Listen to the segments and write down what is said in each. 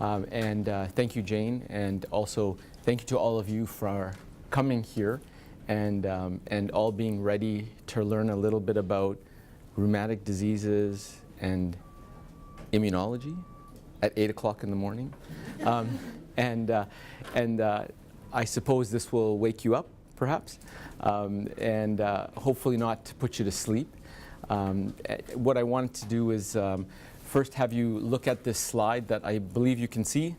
And thank you, Jane, and also thank you to all of you for coming here and all being ready to learn a little bit about rheumatic diseases and immunology at 8 o'clock in the morning. I suppose this will wake you up, perhaps, and hopefully not to put you to sleep. What I wanted to do is first have you look at this slide that I believe you can see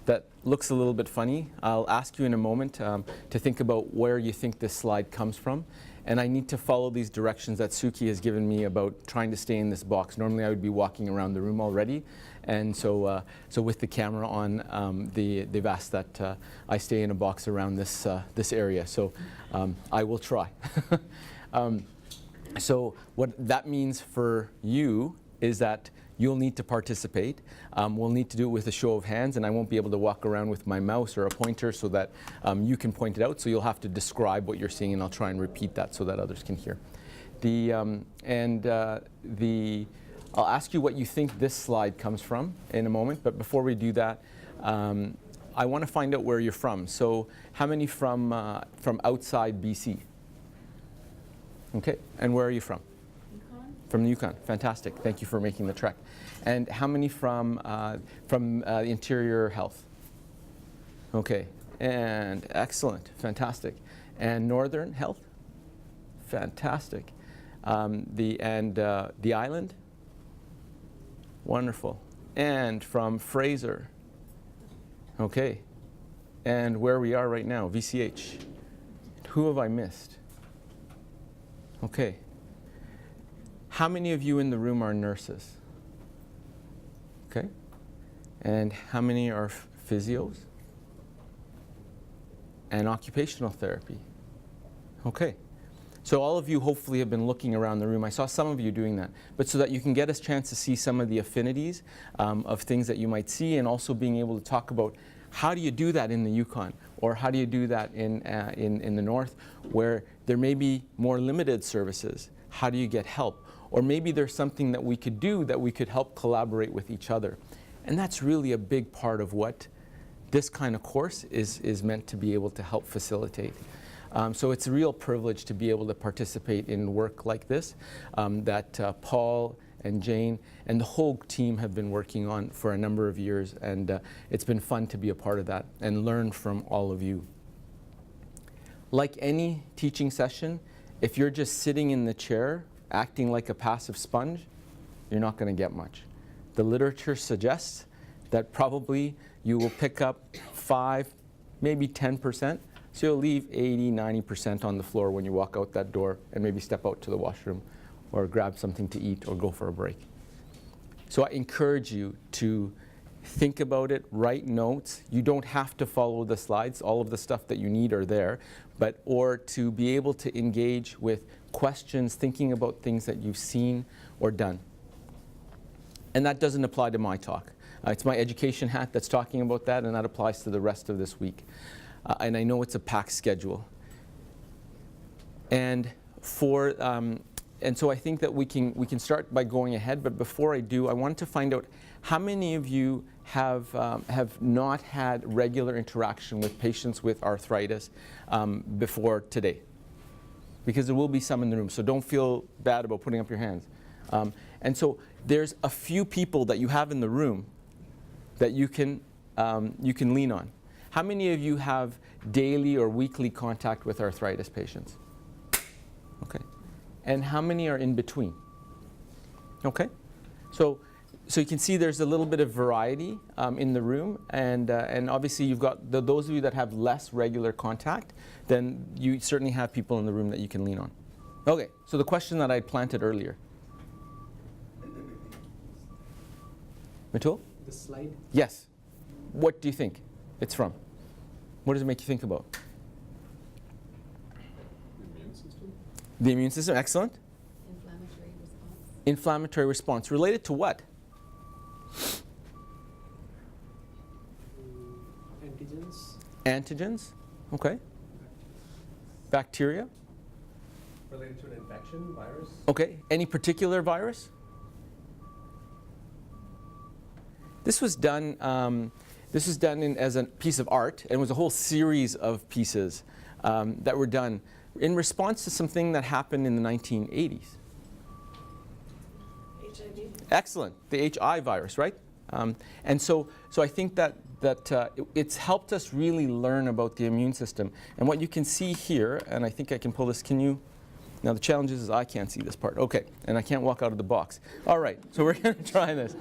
that looks a little bit funny. I'll ask you in a moment to think about where you think this slide comes from. And I need to follow these directions that Suki has given me about trying to stay in this box. Normally I would be walking around the room already. And so with the camera on, they've asked that I stay in a box around this area. So I will try. So what that means for you is that you'll need to participate. We'll need to do it with a show of hands, and I won't be able to walk around with my mouse or a pointer so that you can point it out. So you'll have to describe what you're seeing, and I'll try and repeat that so that others can hear. I'll ask you what you think this slide comes from in a moment, but before we do that, I want to find out where you're from. So how many from outside BC? Okay, and where are you from? From the Yukon. Fantastic. Thank you for making the trek. And how many from Interior Health? Okay. And excellent. Fantastic. And Northern Health? Fantastic. The island? Wonderful. And from Fraser? Okay. And where we are right now, VCH? Who have I missed? Okay. How many of you in the room are nurses? Okay. And how many are physios? And occupational therapy? Okay. So all of you hopefully have been looking around the room. I saw some of you doing that. But so that you can get a chance to see some of the affinities of things that you might see, and also being able to talk about how do you do that in the Yukon, or how do you do that in the North, where there may be more limited services. How do you get help? Or maybe there's something that we could do that we could help collaborate with each other. And that's really a big part of what this kind of course is meant to be able to help facilitate. So it's a real privilege to be able to participate in work like this that Paul and Jane and the whole team have been working on for a number of years. And it's been fun to be a part of that and learn from all of you. Like any teaching session, if you're just sitting in the chair acting like a passive sponge, you're not going to get much. The literature suggests that probably you will pick up 5, maybe 10%. So you'll leave 80, 90% on the floor when you walk out that door and maybe step out to the washroom or grab something to eat or go for a break. So I encourage you to think about it, write notes. You don't have to follow the slides. All of the stuff that you need are there. Or to be able to engage with questions, thinking about things that you've seen or done. And that doesn't apply to my talk. It's my education hat that's talking about that, and that applies to the rest of this week. And I know it's a packed schedule. And so I think that we can start by going ahead. But before I do, I wanted to find out how many of you have not had regular interaction with patients with arthritis before today. Because there will be some in the room, so don't feel bad about putting up your hands. And so there's a few people that you have in the room that you can lean on. How many of you have daily or weekly contact with arthritis patients? Okay. And how many are in between? Okay. So you can see there's a little bit of variety in the room, and obviously you've got those of you that have less regular contact, then you certainly have people in the room that you can lean on. Okay, so the question that I planted earlier. Matul? The slide? Yes. What do you think it's from? What does it make you think about? The immune system? The immune system, excellent. Inflammatory response. Inflammatory response. Related to what? Antigens. Antigens, okay. Bacteria, Related to an infection, virus. okay. Any particular virus? This was done. As a piece of art, and it was a whole series of pieces that were done in response to something that happened in the 1980s. HIV. Excellent, the HI virus, right? And so I think that it's helped us really learn about the immune system. And what you can see here, and I think I can pull this. Can you? Now the challenge is I can't see this part. Okay, and I can't walk out of the box. All right, so we're going to try this.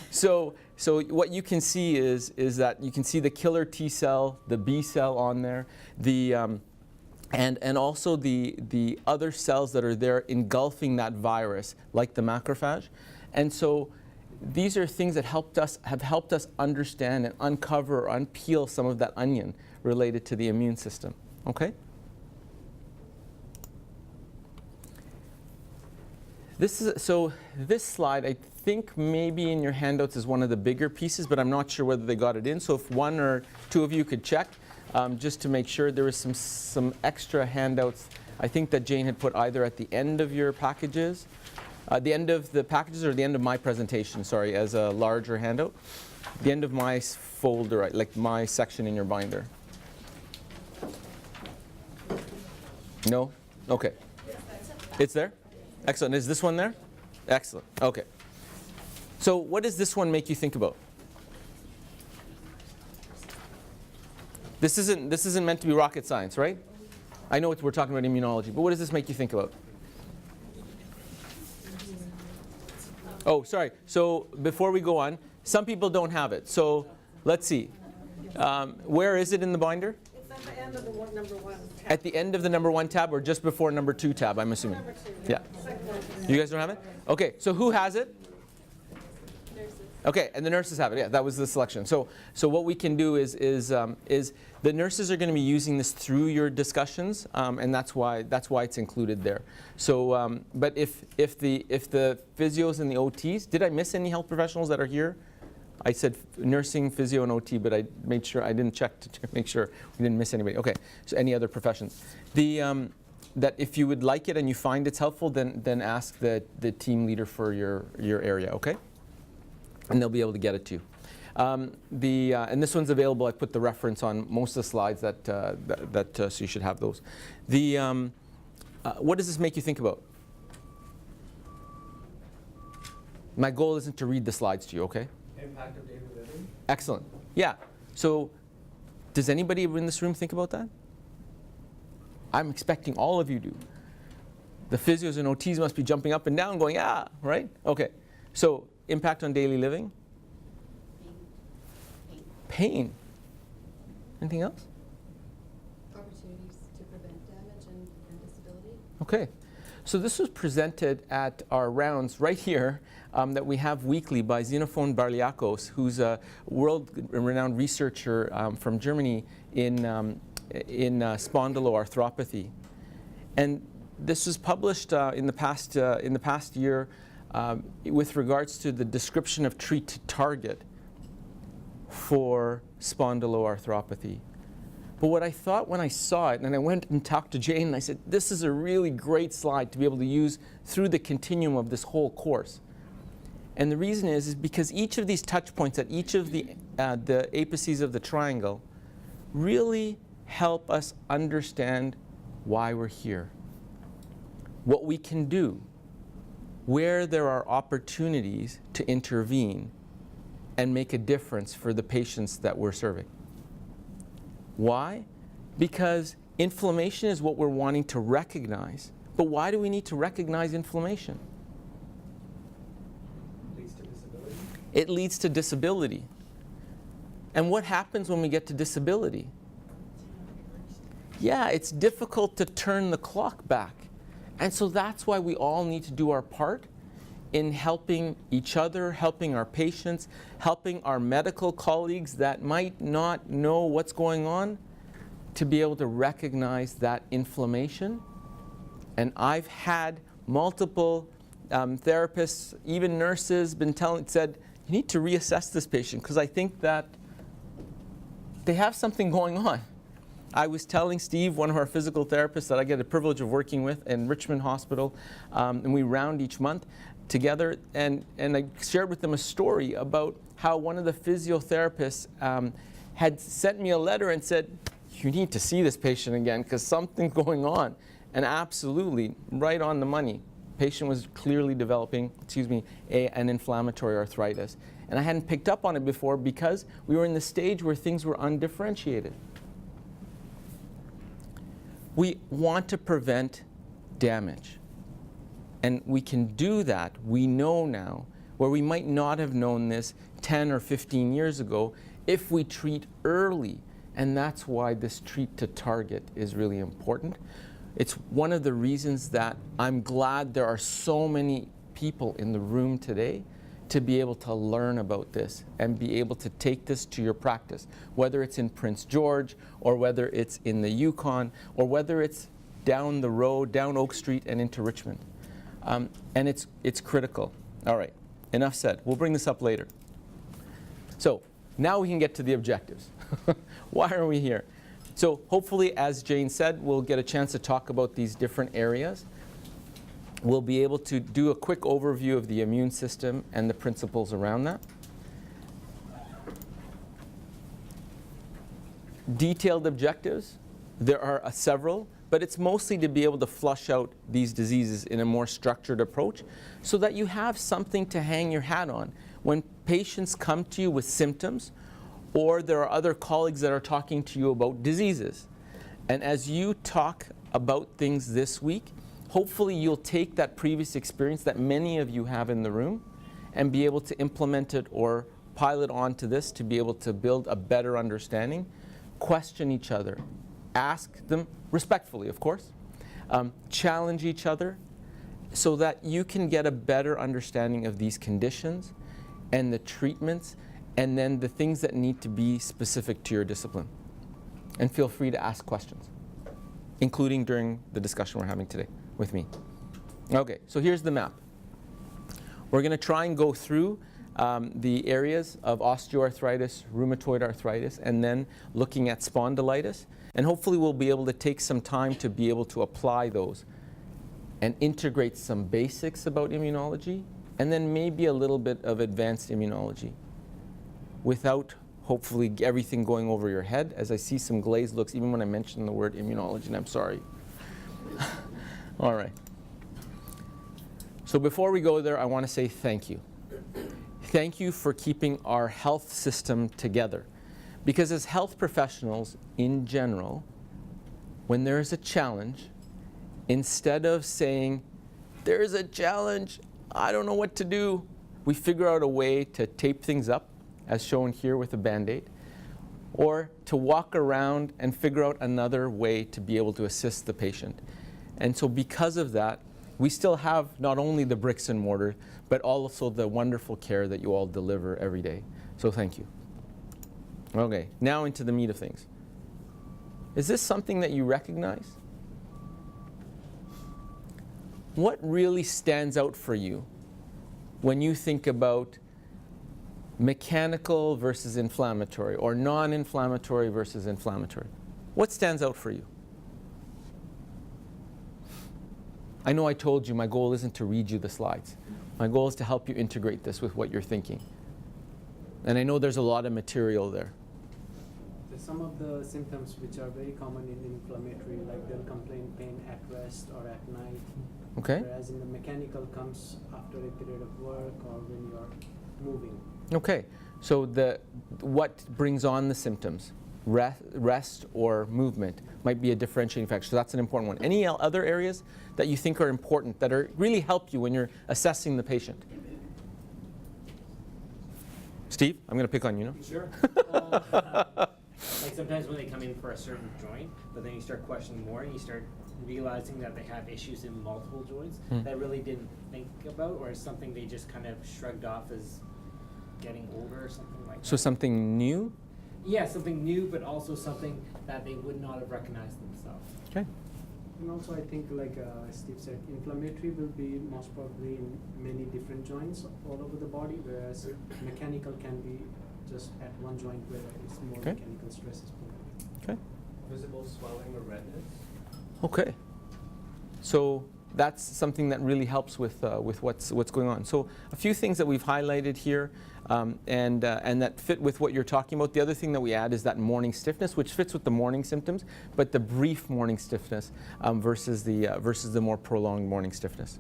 So what you can see is that you can see the killer T cell, the B cell on there, and also the other cells that are there engulfing that virus, like the macrophage. And so these are things that have helped us understand and uncover or unpeel some of that onion related to the immune system. Okay? This slide, I think maybe in your handouts is one of the bigger pieces, but I'm not sure whether they got it in. So if one or two of you could check, just to make sure. There was some extra handouts, I think, that Jane had put either at the end of your packages, the end of the packages, or the end of my presentation, sorry, as a larger handout. The end of my folder, like my section in your binder. No? Okay. It's there? Excellent. Is this one there? Excellent. Okay. So what does this one make you think about? This isn't meant to be rocket science, right? I know we're talking about immunology, but what does this make you think about? Oh, sorry. So before we go on, some people don't have it. So let's see. Where is it in the binder? It's at the end of the number 1 tab. At the end of the number 1 tab, or just before number 2 tab, I'm assuming? Number 2. Yeah. Second one. You guys don't have it? Okay, so who has it? Nurses. Okay, and the nurses have it. Yeah, that was the selection. So what we can do is the nurses are going to be using this through your discussions, and that's why it's included there. So, but if the physios and the OTs, did I miss any health professionals that are here? I said nursing, physio, and OT, but I made sure I didn't check to make sure we didn't miss anybody. Okay, so any other professions? That if you would like it and you find it's helpful, then ask the team leader for your area. Okay, and they'll be able to get it to you. And this one's available. I put the reference on most of the slides so you should have those. What does this make you think about? My goal isn't to read the slides to you, okay? Impact of daily living. Excellent. Yeah. So does anybody in this room think about that? I'm expecting all of you do. The physios and OTs must be jumping up and down going, ah, right? Okay. So impact on daily living? Pain. Anything else? Opportunities to prevent damage and disability. Okay. So this was presented at our rounds right here that we have weekly by Xenophon Barliakos, who's a world-renowned researcher from Germany in spondyloarthropathy. And this was published in the past year with regards to the description of treat to target for spondyloarthropathy. But what I thought when I saw it, and I went and talked to Jane, and I said, this is a really great slide to be able to use through the continuum of this whole course. And the reason is because each of these touch points at each of the apices of the triangle really help us understand why we're here, what we can do, where there are opportunities to intervene and make a difference for the patients that we're serving. Why? Because inflammation is what we're wanting to recognize. But why do we need to recognize inflammation? Leads to disability. It leads to disability. And what happens when we get to disability? Yeah, it's difficult to turn the clock back. And so that's why we all need to do our part in helping each other, helping our patients, helping our medical colleagues that might not know what's going on, to be able to recognize that inflammation. And I've had multiple therapists, even nurses, said, you need to reassess this patient because I think that they have something going on. I was telling Steve, one of our physical therapists that I get the privilege of working with in Richmond Hospital, and we round each month, together, and I shared with them a story about how one of the physiotherapists had sent me a letter and said, you need to see this patient again because something's going on. And absolutely, right on the money. Patient was clearly developing, an inflammatory arthritis. And I hadn't picked up on it before because we were in the stage where things were undifferentiated. We want to prevent damage. And we can do that, we know now, where we might not have known this 10 or 15 years ago if we treat early. And that's why this treat to target is really important. It's one of the reasons that I'm glad there are so many people in the room today to be able to learn about this and be able to take this to your practice, whether it's in Prince George or whether it's in the Yukon or whether it's down the road, down Oak Street and into Richmond. And it's critical. All right, enough said. We'll bring this up later. So now we can get to the objectives. Why are we here? So hopefully, as Jane said, we'll get a chance to talk about these different areas. We'll be able to do a quick overview of the immune system and the principles around that. Detailed objectives, there are several, but it's mostly to be able to flush out these diseases in a more structured approach so that you have something to hang your hat on. When patients come to you with symptoms, or there are other colleagues that are talking to you about diseases. And as you talk about things this week, hopefully you'll take that previous experience that many of you have in the room and be able to implement it or pilot onto this to be able to build a better understanding, question each other, ask them respectfully, of course, challenge each other so that you can get a better understanding of these conditions and the treatments and then the things that need to be specific to your discipline. And feel free to ask questions, including during the discussion we're having today with me. Okay, so here's the map. We're going to try and go through the areas of osteoarthritis, rheumatoid arthritis, and then looking at spondylitis. And hopefully we'll be able to take some time to be able to apply those and integrate some basics about immunology, and then maybe a little bit of advanced immunology, without hopefully everything going over your head, as I see some glazed looks even when I mention the word immunology, and I'm sorry. All right. So before we go there, I want to say thank you. Thank you for keeping our health system together. Because as health professionals in general, when there is a challenge, instead of saying, there's a challenge, I don't know what to do, we figure out a way to tape things up, as shown here with a Band-Aid, or to walk around and figure out another way to be able to assist the patient. And so because of that, we still have not only the bricks and mortar, but also the wonderful care that you all deliver every day. So thank you. Okay, now into the meat of things. Is this something that you recognize? What really stands out for you when you think about mechanical versus inflammatory, or non-inflammatory versus inflammatory? What stands out for you? I know I told you my goal isn't to read you the slides. My goal is to help you integrate this with what you're thinking. And I know there's a lot of material there. Some of the symptoms which are very common in inflammatory, like they'll complain pain at rest or at night. Okay. Whereas in the mechanical comes after a period of work or when you're moving. Okay, so what brings on the symptoms? Rest or movement might be a differentiating factor, so that's an important one. Any other areas that you think are important, that really help you when you're assessing the patient? Steve, I'm going to pick on you now. Sure. Like sometimes when they come in for a certain joint, but then you start questioning more and you start realizing that they have issues in multiple joints that really didn't think about, or is something they just kind of shrugged off as getting older or something like that. So something new? Yeah, something new, but also something that they would not have recognized themselves. Okay. And also I think, like Steve said, inflammatory will be most probably in many different joints all over the body, whereas mechanical can be just at one joint where it's more mechanical stress is put. Okay. Visible swelling or redness? Okay. So that's something that really helps with what's going on. So a few things that we've highlighted here, and that fit with what you're talking about. The other thing that we add is that morning stiffness, which fits with the morning symptoms, but the brief morning stiffness versus the more prolonged morning stiffness.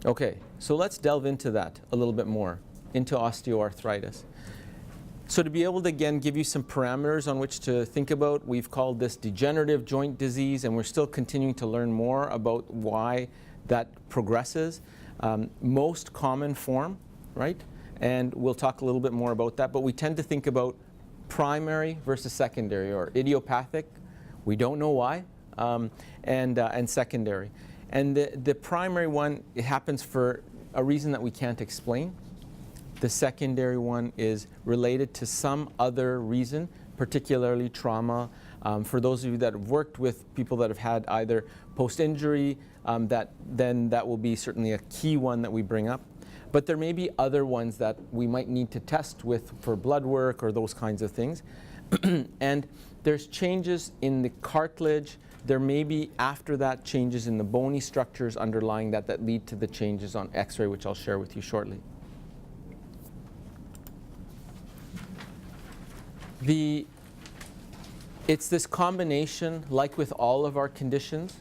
Okay, so let's delve into that a little bit more, into osteoarthritis. So to be able to, again, give you some parameters on which to think about, we've called this degenerative joint disease, and we're still continuing to learn more about why that progresses. Most common form, right? And we'll talk a little bit more about that, but we tend to think about primary versus secondary, or idiopathic, we don't know why, and secondary. And the primary one, it happens for a reason that we can't explain. The secondary one is related to some other reason, particularly trauma. For those of you that have worked with people that have had either post-injury, that will be certainly a key one that we bring up. But there may be other ones that we might need to test with for blood work or those kinds of things. And there's changes in the cartilage. There may be, after that, changes in the bony structures underlying that lead to the changes on X-ray, which I'll share with you shortly. It's this combination, like with all of our conditions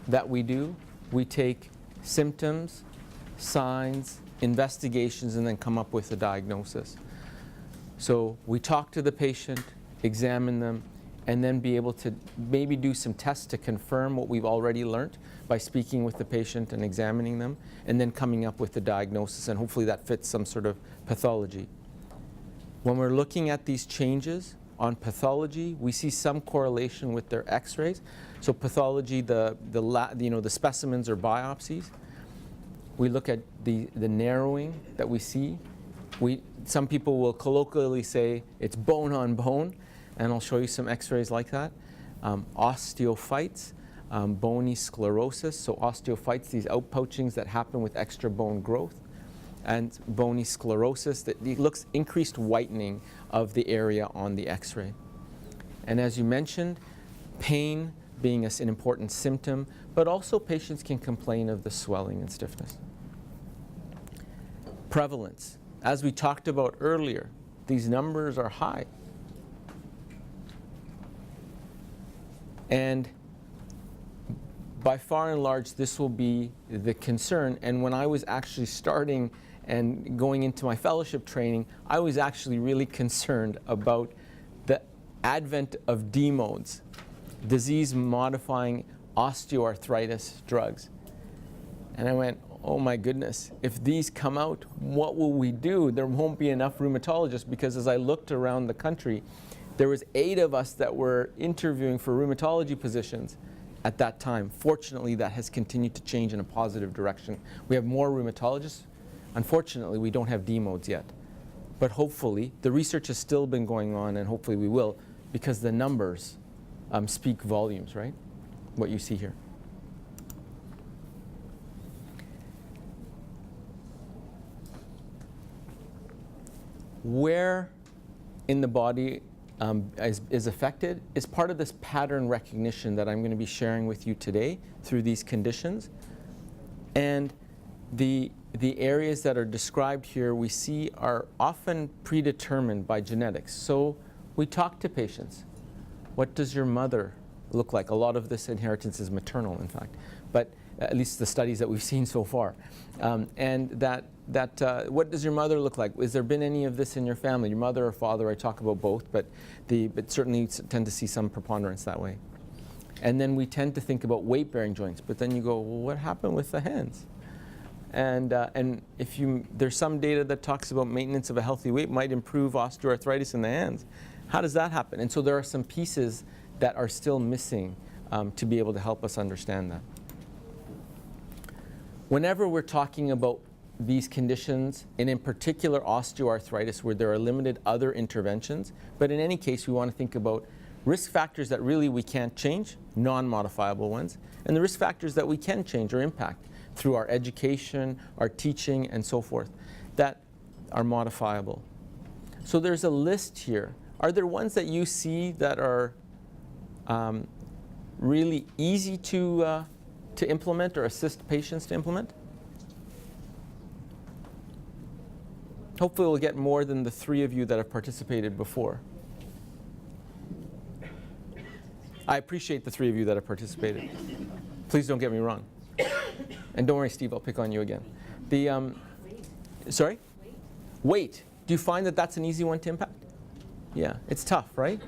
that we do. We take symptoms, signs, investigations, and then come up with a diagnosis. So we talk to the patient, examine them, and then be able to maybe do some tests to confirm what we've already learned by speaking with the patient and examining them, and then coming up with the diagnosis, and hopefully that fits some sort of pathology. When we're looking at these changes on pathology, we see some correlation with their X-rays. So pathology, the specimens or biopsies. We look at the narrowing that we see. Some people will colloquially say it's bone on bone, and I'll show you some X-rays like that. Osteophytes, bony sclerosis, so osteophytes, these outpouchings that happen with extra bone growth, and bony sclerosis, that it looks increased whitening of the area on the X-ray. And as you mentioned, pain being an important symptom, but also patients can complain of the swelling and stiffness. Prevalence. As we talked about earlier, these numbers are high. And by far and large, this will be the concern. And when I was actually starting and going into my fellowship training, I was actually really concerned about the advent of DMODs, disease-modifying osteoarthritis drugs. And I went, oh my goodness, if these come out, what will we do? There won't be enough rheumatologists, because as I looked around the country, there was 8 of us that were interviewing for rheumatology positions at that time. Fortunately, that has continued to change in a positive direction. We have more rheumatologists. Unfortunately, we don't have DMODs yet. But hopefully, the research has still been going on, and hopefully we will, because the numbers speak volumes, right? What you see here. Where in the body is affected is part of this pattern recognition that I'm going to be sharing with you today through these conditions. And the areas that are described here we see are often predetermined by genetics. So we talk to patients. What does your mother look like? A lot of this inheritance is maternal, in fact, but at least the studies that we've seen so far. And what does your mother look like? Has there been any of this in your family? Your mother or father? I talk about both, but certainly tend to see some preponderance that way. And then we tend to think about weight-bearing joints, but then you go, well, what happened with the hands? And there's some data that talks about maintenance of a healthy weight might improve osteoarthritis in the hands. How does that happen? And so there are some pieces that are still missing to be able to help us understand that. Whenever we're talking about these conditions, and in particular osteoarthritis, where there are limited other interventions, but in any case we want to think about risk factors that really we can't change, non-modifiable ones, and the risk factors that we can change or impact through our education, our teaching, and so forth, that are modifiable. So there's a list here. Are there ones that you see that are really easy to implement or assist patients to implement? Hopefully we'll get more than the 3 of you that have participated before. I appreciate the 3 of you that have participated. Please don't get me wrong. And don't worry, Steve, I'll pick on you again. The, sorry? Weight. Do you find that that's an easy one to impact? Yeah, it's tough, right?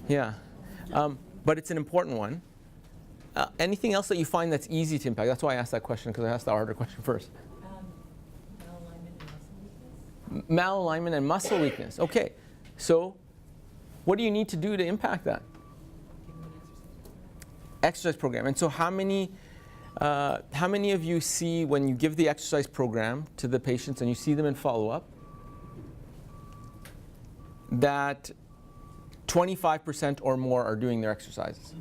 Yeah. But it's an important one. Anything else that you find that's easy to impact? That's why I asked that question, because I asked the harder question first. Malalignment and muscle weakness. Okay, so what do you need to do to impact that? Exercise program. And so how many of you see when you give the exercise program to the patients and you see them in follow-up that 25% or more are doing their exercises?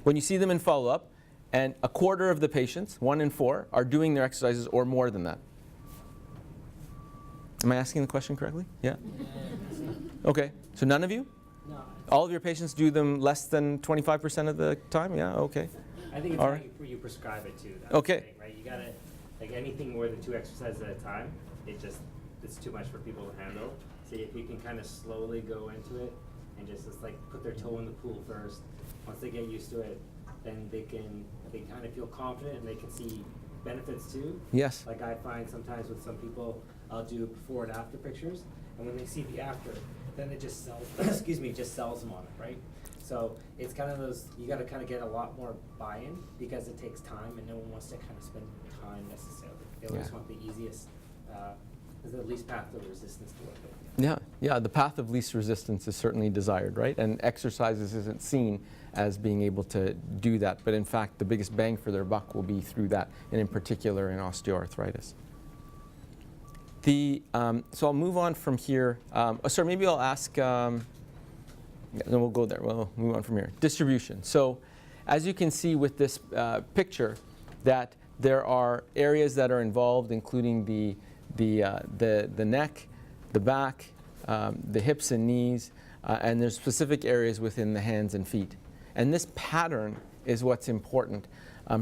When you see them in follow-up and a quarter of the patients, 1 in 4, are doing their exercises or more than that. Am I asking the question correctly? Yeah? Okay, so none of you? No. All of your patients do them less than 25% of the time? Yeah, okay. I think it's All how right. you prescribe it too. That's Okay. the thing, right? You gotta, like anything more than 2 exercises at a time, it's too much for people to handle. So if you can kind of slowly go into it and just like put their toe in the pool first, once they get used to it, then they kind of feel confident and they can see benefits too. Yes. Like I find sometimes with some people, I'll do before and after pictures, and when they see the after, then it just sells, just sells them on it, right? So it's kind of those, you gotta kind of get a lot more buy-in because it takes time and no one wants to kind of spend time necessarily. They always Yeah. want the easiest, the least path of resistance to work with. Yeah, the path of least resistance is certainly desired, right? And exercises isn't seen as being able to do that, but in fact the biggest bang for their buck will be through that, and in particular in osteoarthritis. So I'll move on from here. Sorry, maybe I'll ask, then we'll go there, we'll move on from here. Distribution. So as you can see with this picture, that there are areas that are involved, including the neck, the back, the hips and knees, and there's specific areas within the hands and feet. And this pattern is what's important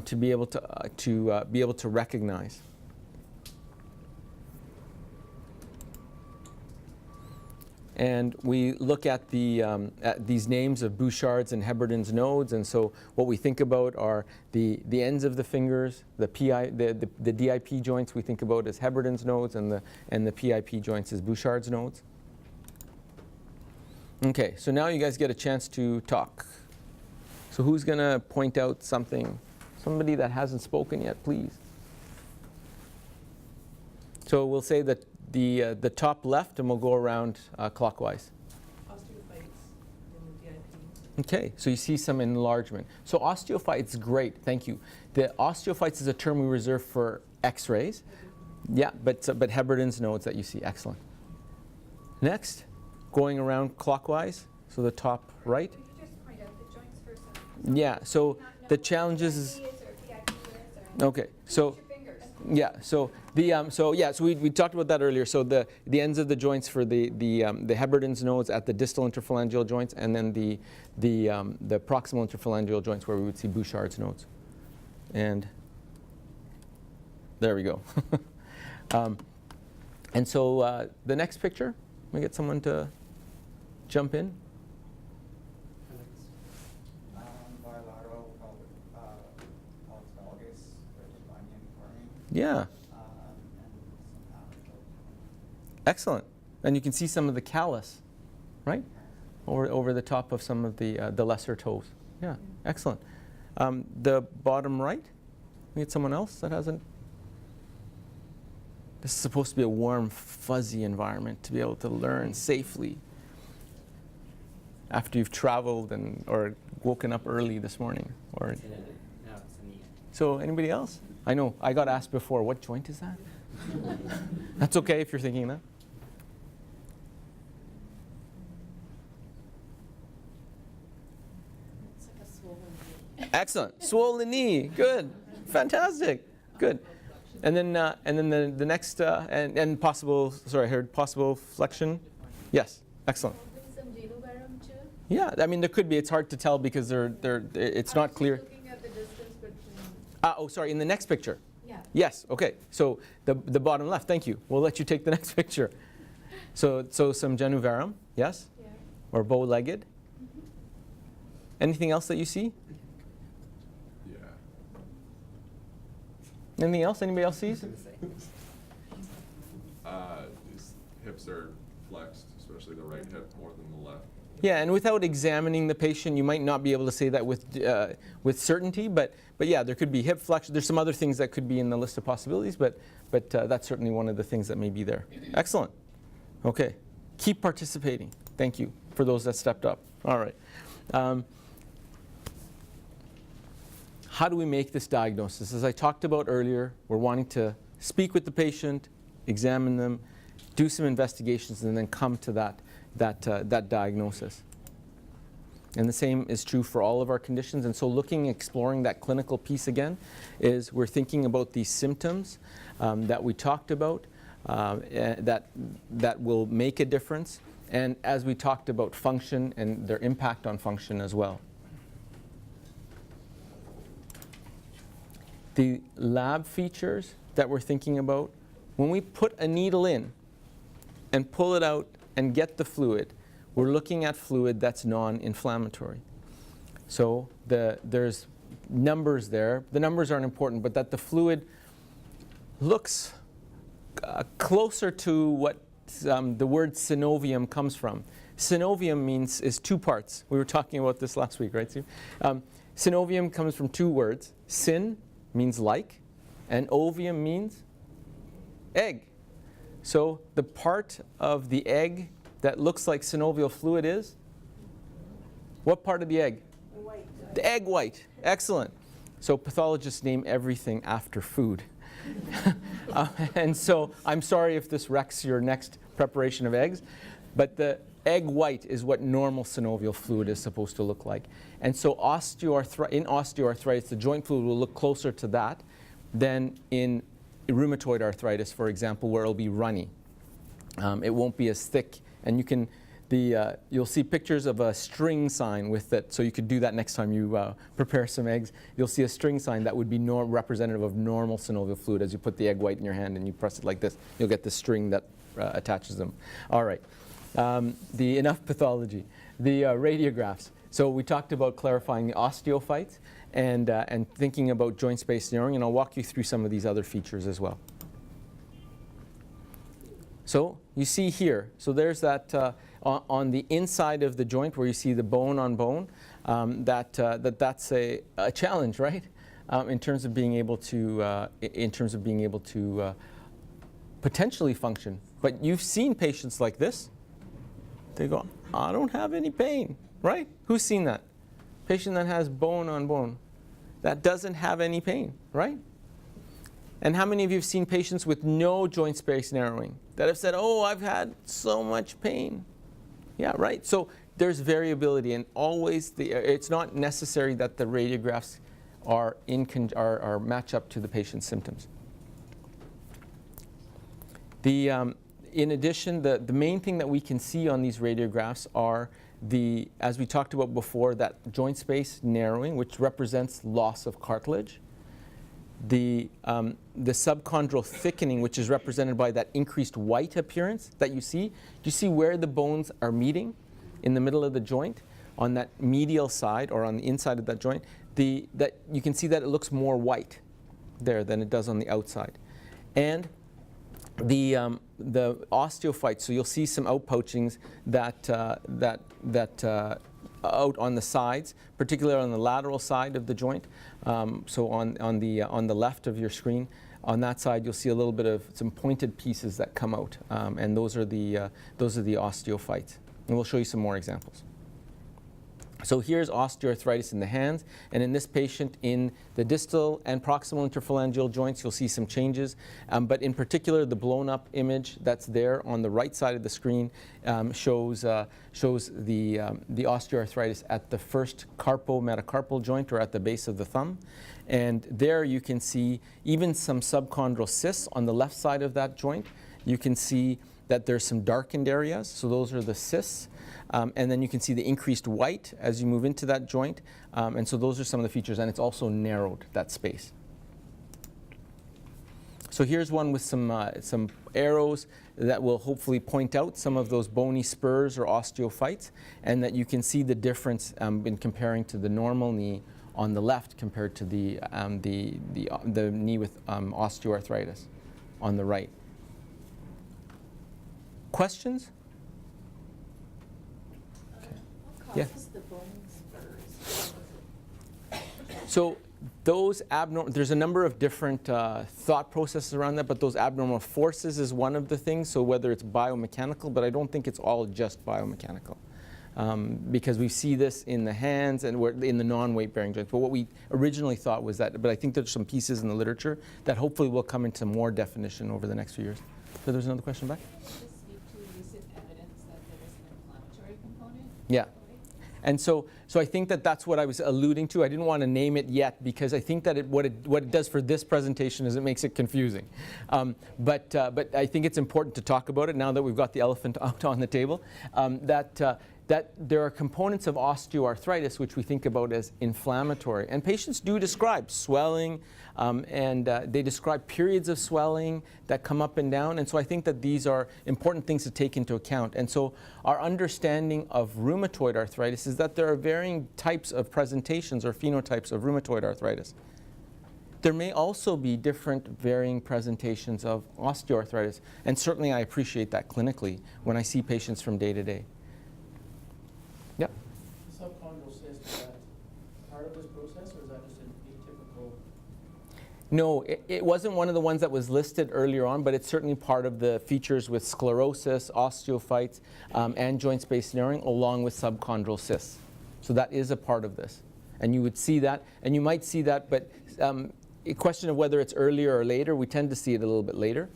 to be able to recognize. And we look at at these names of Bouchard's and Heberden's nodes, and so what we think about are the ends of the fingers, the DIP joints we think about as Heberden's nodes, and the PIP joints as Bouchard's nodes. Okay, so now you guys get a chance to talk. So who's going to point out something? Somebody that hasn't spoken yet, please. So we'll say that the top left, and we'll go around clockwise. Osteophytes in the DIP. Okay, so you see some enlargement. So osteophytes, great, thank you. The osteophytes is a term we reserve for X-rays. Yeah, but Heberden's nodes that you see, excellent. Next, going around clockwise, so the top right. Could you just point out the joints first? Yeah, so the challenges is, okay, so yeah, so so we talked about that earlier. So the ends of the joints for the Heberden's nodes at the distal interphalangeal joints, and then the proximal interphalangeal joints where we would see Bouchard's nodes. And there we go. And so the next picture, let me get someone to jump in. Bilateral pelvis valgus, vertebral bunion forming. Yeah. Excellent. And you can see some of the callus, right? Over the top of some of the lesser toes. Yeah, excellent. The bottom right, we get someone else that hasn't. This is supposed to be a warm, fuzzy environment to be able to learn safely after you've traveled or woken up early this morning. Or It's a knee. so anybody else? I know, I got asked before, what joint is that? That's okay if you're thinking that. It's like a swollen knee. Excellent. Swollen knee. Good. Fantastic. Good. And then the next and possible. Sorry, I heard possible flexion. Yes. Excellent. With some genovarum too? Yeah, I mean, there could be. It's hard to tell because it's not clear. Looking at the distance between, Oh, sorry, in the next picture. yeah. Yes, okay. So the bottom left, thank you. We'll let you take the next picture. So some genuvarum, yes? Yeah. Or bow-legged. Anything else that you see? Yeah. Anything else anybody else sees? His hips are flexed, especially the right hip more than the left. Yeah, and without examining the patient, you might not be able to say that with certainty, but yeah, there could be hip flexion. There's some other things that could be in the list of possibilities, but that's certainly one of the things that may be there. Excellent. Okay, keep participating. Thank you for those that stepped up. All right. How do we make this diagnosis? As I talked about earlier, we're wanting to speak with the patient, examine them, do some investigations, and then come to that diagnosis. And the same is true for all of our conditions. And so exploring that clinical piece again is we're thinking about these symptoms that we talked about that will make a difference. And as we talked about function and their impact on function as well. The lab features that we're thinking about, when we put a needle in and pull it out and get the fluid, we're looking at fluid that's non-inflammatory. So there's numbers there. The numbers aren't important, but that the fluid looks closer to what the word synovium comes from. Synovium is two parts. We were talking about this last week, right, Steve? Synovium comes from two words. Syn means like, and ovium means egg. So the part of the egg that looks like synovial fluid is? What part of the egg? The white. The egg white. Excellent. So pathologists name everything after food. And so I'm sorry if this wrecks your next preparation of eggs, but the egg white is what normal synovial fluid is supposed to look like. And so in osteoarthritis, the joint fluid will look closer to that than in rheumatoid arthritis, for example, where it'll be runny. It won't be as thick, and you'll see pictures of a string sign with it, so you could do that next time you prepare some eggs. You'll see a string sign that would be representative of normal synovial fluid. As you put the egg white in your hand and you press it like this, you'll get the string that attaches them. All right, enough pathology. The radiographs. So we talked about clarifying the osteophytes and thinking about joint space narrowing, and I'll walk you through some of these other features as well. So you see here, so there's that on the inside of the joint where you see the bone on bone, that's a challenge, right? In terms of being able to potentially function. But you've seen patients like this. They go, I don't have any pain, right? Who's seen that? Patient that has bone on bone, that doesn't have any pain, right? And how many of you have seen patients with no joint space narrowing that have said, oh, I've had so much pain? Yeah, right? So there's variability, and always it's not necessary that the radiographs are match up to the patient's symptoms. In addition, the main thing that we can see on these radiographs are as we talked about before, that joint space narrowing, which represents loss of cartilage. The subchondral thickening, which is represented by that increased white appearance that you see. Do you see where the bones are meeting in the middle of the joint on that medial side or on the inside of that joint? That you can see that it looks more white there than it does on the outside. And the osteophytes, so you'll see some outpouchings that out on the sides, particularly on the lateral side of the joint. So on the left of your screen, on that side, you'll see a little bit of some pointed pieces that come out, and those are the osteophytes. And we'll show you some more examples. So here's osteoarthritis in the hands, and in this patient, in the distal and proximal interphalangeal joints, you'll see some changes. But in particular, the blown up image that's there on the right side of the screen shows the osteoarthritis at the first carpometacarpal joint, or at the base of the thumb. And there you can see even some subchondral cysts on the left side of that joint. You can see that there's some darkened areas, so those are the cysts. And then you can see the increased white as you move into that joint. And so those are some of the features, and it's also narrowed, that space. So here's one with some arrows that will hopefully point out some of those bony spurs or osteophytes, and that you can see the difference in comparing to the normal knee on the left compared to the knee with osteoarthritis on the right. Questions? What Yeah. causes the bone spurs? So those abnormal, there's a number of different thought processes around that, but those abnormal forces is one of the things. So whether it's biomechanical, but I don't think it's all just biomechanical. Because we see this in the hands and in the non-weight bearing joints. But what we originally thought was that, but I think there's some pieces in the literature that hopefully will come into more definition over the next few years. So there's another question back? Can you just speak to recent evidence that there is an inflammatory component? Yeah. And so I think that that's what I was alluding to. I didn't want to name it yet because I think that what it does for this presentation is it makes it confusing. But I think it's important to talk about it now that we've got the elephant out on the table. That there are components of osteoarthritis which we think about as inflammatory. And patients do describe swelling, and they describe periods of swelling that come up and down. And so I think that these are important things to take into account. And so our understanding of rheumatoid arthritis is that there are varying types of presentations or phenotypes of rheumatoid arthritis. There may also be different varying presentations of osteoarthritis. And certainly I appreciate that clinically when I see patients from day to day. Yep. Subchondral cyst, is that part of this process, or is that just an atypical? No, it wasn't one of the ones that was listed earlier on, but it's certainly part of the features with sclerosis, osteophytes, and joint space narrowing, along with subchondral cysts. So that is a part of this. And you would see that, and you might see that, but a question of whether it's earlier or later, we tend to see it a little bit later.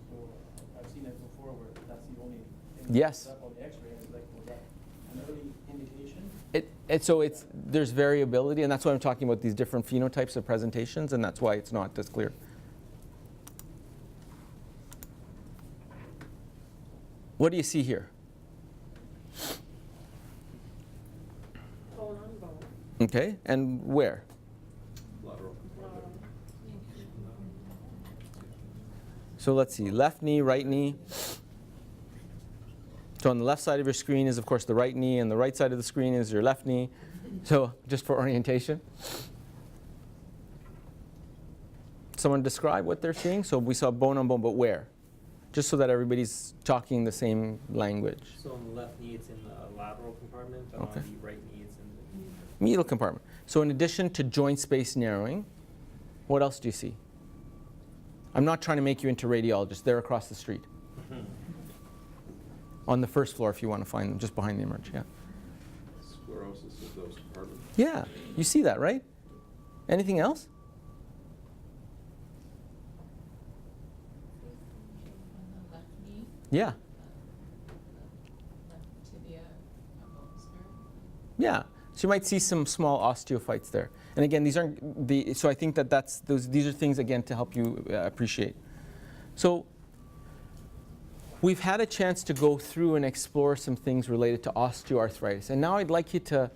So I've seen it before where that's the only thing Yes. that's up on the x-ray, and it's like, was that an early indication? So there's variability, and that's why I'm talking about these different phenotypes of presentations, and that's why it's not as clear. What do you see here? Bone on bone. Okay, and where? Lateral. So let's see, left knee, right knee. So on the left side of your screen is, of course, the right knee, and the right side of the screen is your left knee. So just for orientation. Someone describe what they're seeing? So we saw bone on bone, but where? Just so that everybody's talking the same language. So on the left knee, it's in the lateral compartment, but Okay. on the right knee, it's in the Medial compartment. So in addition to joint space narrowing, what else do you see? I'm not trying to make you into radiologists. They're across the street. On the first floor if you want to find them, just behind the emerge, yeah. Sclerosis of those compartments. Yeah, you see that, right? Anything else? On the left knee, Yeah, left tibia, bone spur. yeah. So you might see some small osteophytes there. And again, these aren't so I think that these are things, again, to help you appreciate. So we've had a chance to go through and explore some things related to osteoarthritis. And now I'd like you to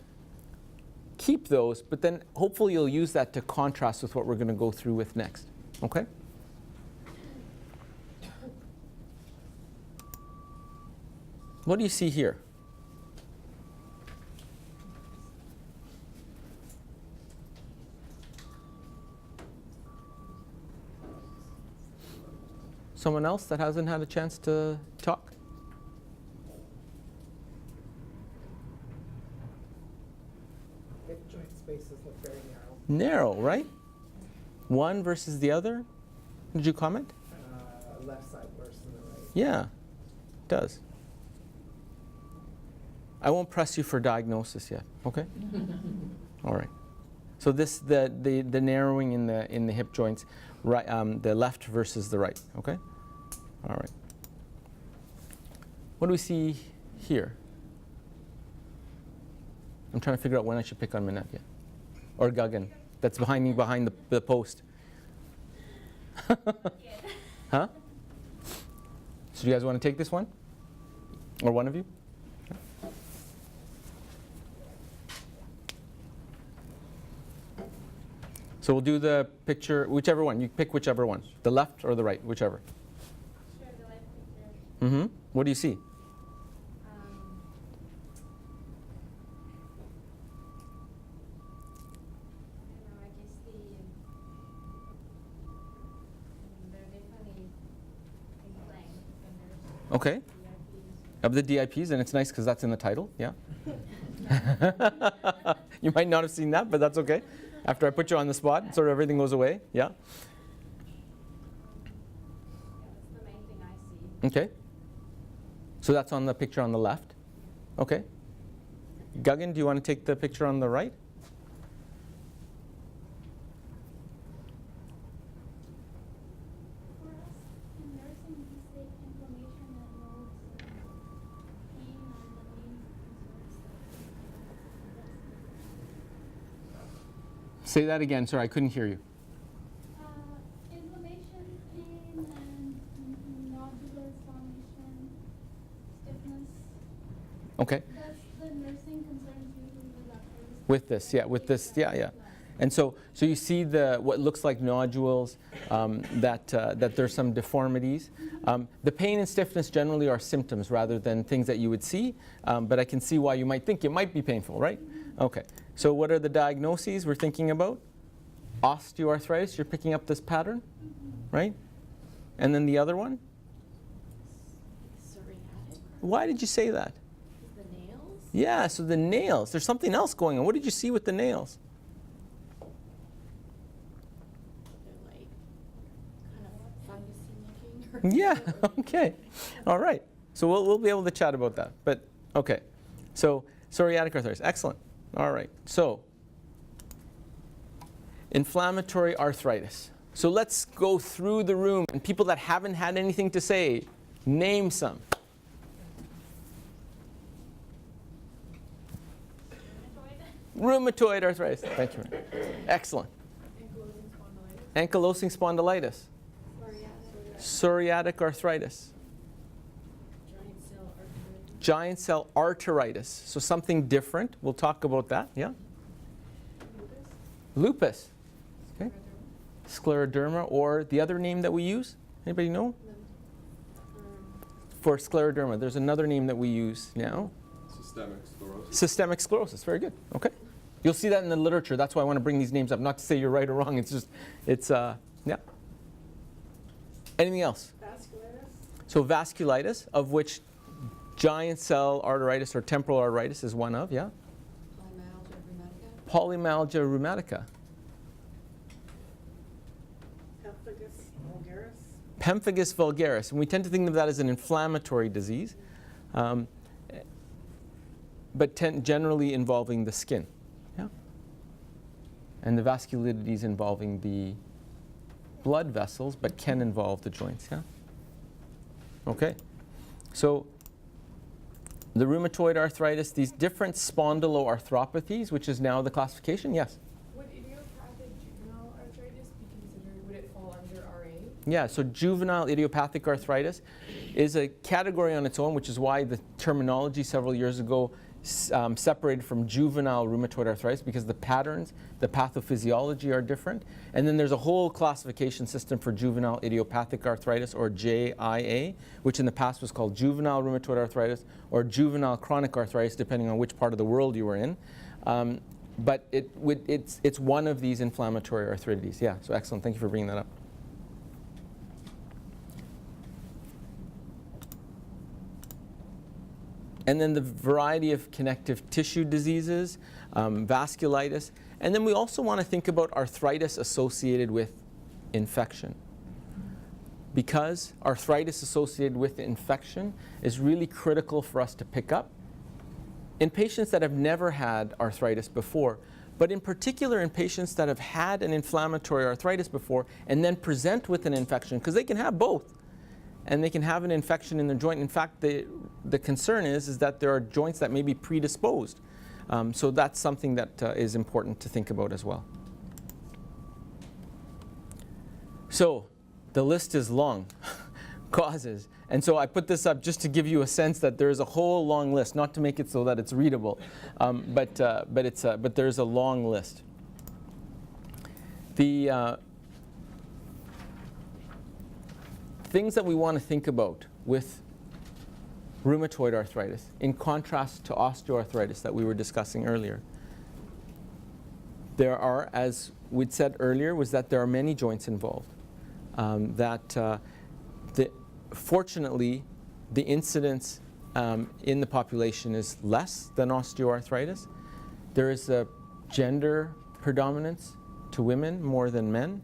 keep those, but then hopefully you'll use that to contrast with what we're going to go through with next. Okay? What do you see here? Someone else that hasn't had a chance to talk? Hip joint spaces look very narrow. Narrow, right? One versus the other? Did you comment? Left side worse than the right. Yeah, it does. I won't press you for diagnosis yet, okay? All right. So this the narrowing in the hip joints, right? The left versus the right, okay? All right. What do we see here? I'm trying to figure out when I should pick on Minette yet, or Guggen. That's behind me, behind the post. Huh? So do you guys want to take this one? Or one of you? So we'll do the picture, whichever one. You pick whichever one. The left or the right, whichever. Sure, the left picture. Mm-hmm. What do you see? I don't know, I guess they're definitely inflamed fingers. Okay. DIPs. Of the DIPs, and it's nice because that's in the title, yeah. You might not have seen that, but that's okay. After I put you on the spot, sort of everything goes away, yeah. Yeah, that's the main thing I see. Okay. So that's on the picture on the left. Okay. Guggen, do you want to take the picture on the right? For us in nursing, we say inflammation that moves pain and the main concerns. Say that again, sorry, I couldn't hear you. Inflammation, pain, and nodular formation, stiffness. Okay. That's the nursing concerns usually the doctors. With this, yeah, with this, yeah. And so you see what looks like nodules, that there's some deformities. The pain and stiffness generally are symptoms rather than things that you would see, but I can see why you might think it might be painful, right? Okay, so what are the diagnoses we're thinking about? Osteoarthritis, you're picking up this pattern, right? And then the other one? Psoriatic. Why did you say that? The nails? Yeah, so the nails, there's something else going on. What did you see with the nails? They're like kind of fungusy looking. Yeah, okay. All right. So we'll be able to chat about that. But okay. So psoriatic arthritis. Excellent. All right. So inflammatory arthritis. So let's go through the room and people that haven't had anything to say, name some. Rheumatoid arthritis. Thank you. Excellent. Ankylosing spondylitis. Psoriatic arthritis. Giant cell arteritis. So something different. We'll talk about that. Yeah. Lupus. Okay. Scleroderma, or the other name that we use. Anybody know? For scleroderma, there's another name that we use now. Systemic sclerosis. Systemic sclerosis. Very good. Okay. You'll see that in the literature. That's why I want to bring these names up. Not to say you're right or wrong. It's just, yeah. Anything else? Vasculitis. So vasculitis, of which giant cell arteritis or temporal arteritis is one of, yeah? Polymyalgia rheumatica. Polymyalgia rheumatica. Pemphigus vulgaris. Pemphigus vulgaris. And we tend to think of that as an inflammatory disease, but generally involving the skin. Yeah? And the vasculitides involving the blood vessels, but can involve the joints. Yeah? Okay. So the rheumatoid arthritis, these different spondyloarthropathies, which is now the classification, yes? Would idiopathic juvenile arthritis be considered, would it fall under RA? Yeah, so juvenile idiopathic arthritis is a category on its own, which is why the terminology several years ago separated from juvenile rheumatoid arthritis, because the patterns, the pathophysiology are different. And then there's a whole classification system for juvenile idiopathic arthritis, or JIA, which in the past was called juvenile rheumatoid arthritis or juvenile chronic arthritis, depending on which part of the world you were in. But it's one of these inflammatory arthritides. Yeah, so excellent. Thank you for bringing that up. And then the variety of connective tissue diseases, vasculitis. And then we also want to think about arthritis associated with infection. Because arthritis associated with infection is really critical for us to pick up in patients that have never had arthritis before, but in particular in patients that have had an inflammatory arthritis before and then present with an infection, because they can have both. And they can have an infection in their joint. In fact, the concern is that there are joints that may be predisposed. So that's something that is important to think about as well. So the list is long. Causes. And so I put this up just to give you a sense that there's a whole long list, not to make it so that it's readable, but there's a long list. The things that we want to think about with rheumatoid arthritis, in contrast to osteoarthritis that we were discussing earlier, there are, as we'd said earlier, was that there are many joints involved. Fortunately, the incidence in the population is less than osteoarthritis. There is a gender predominance to women more than men.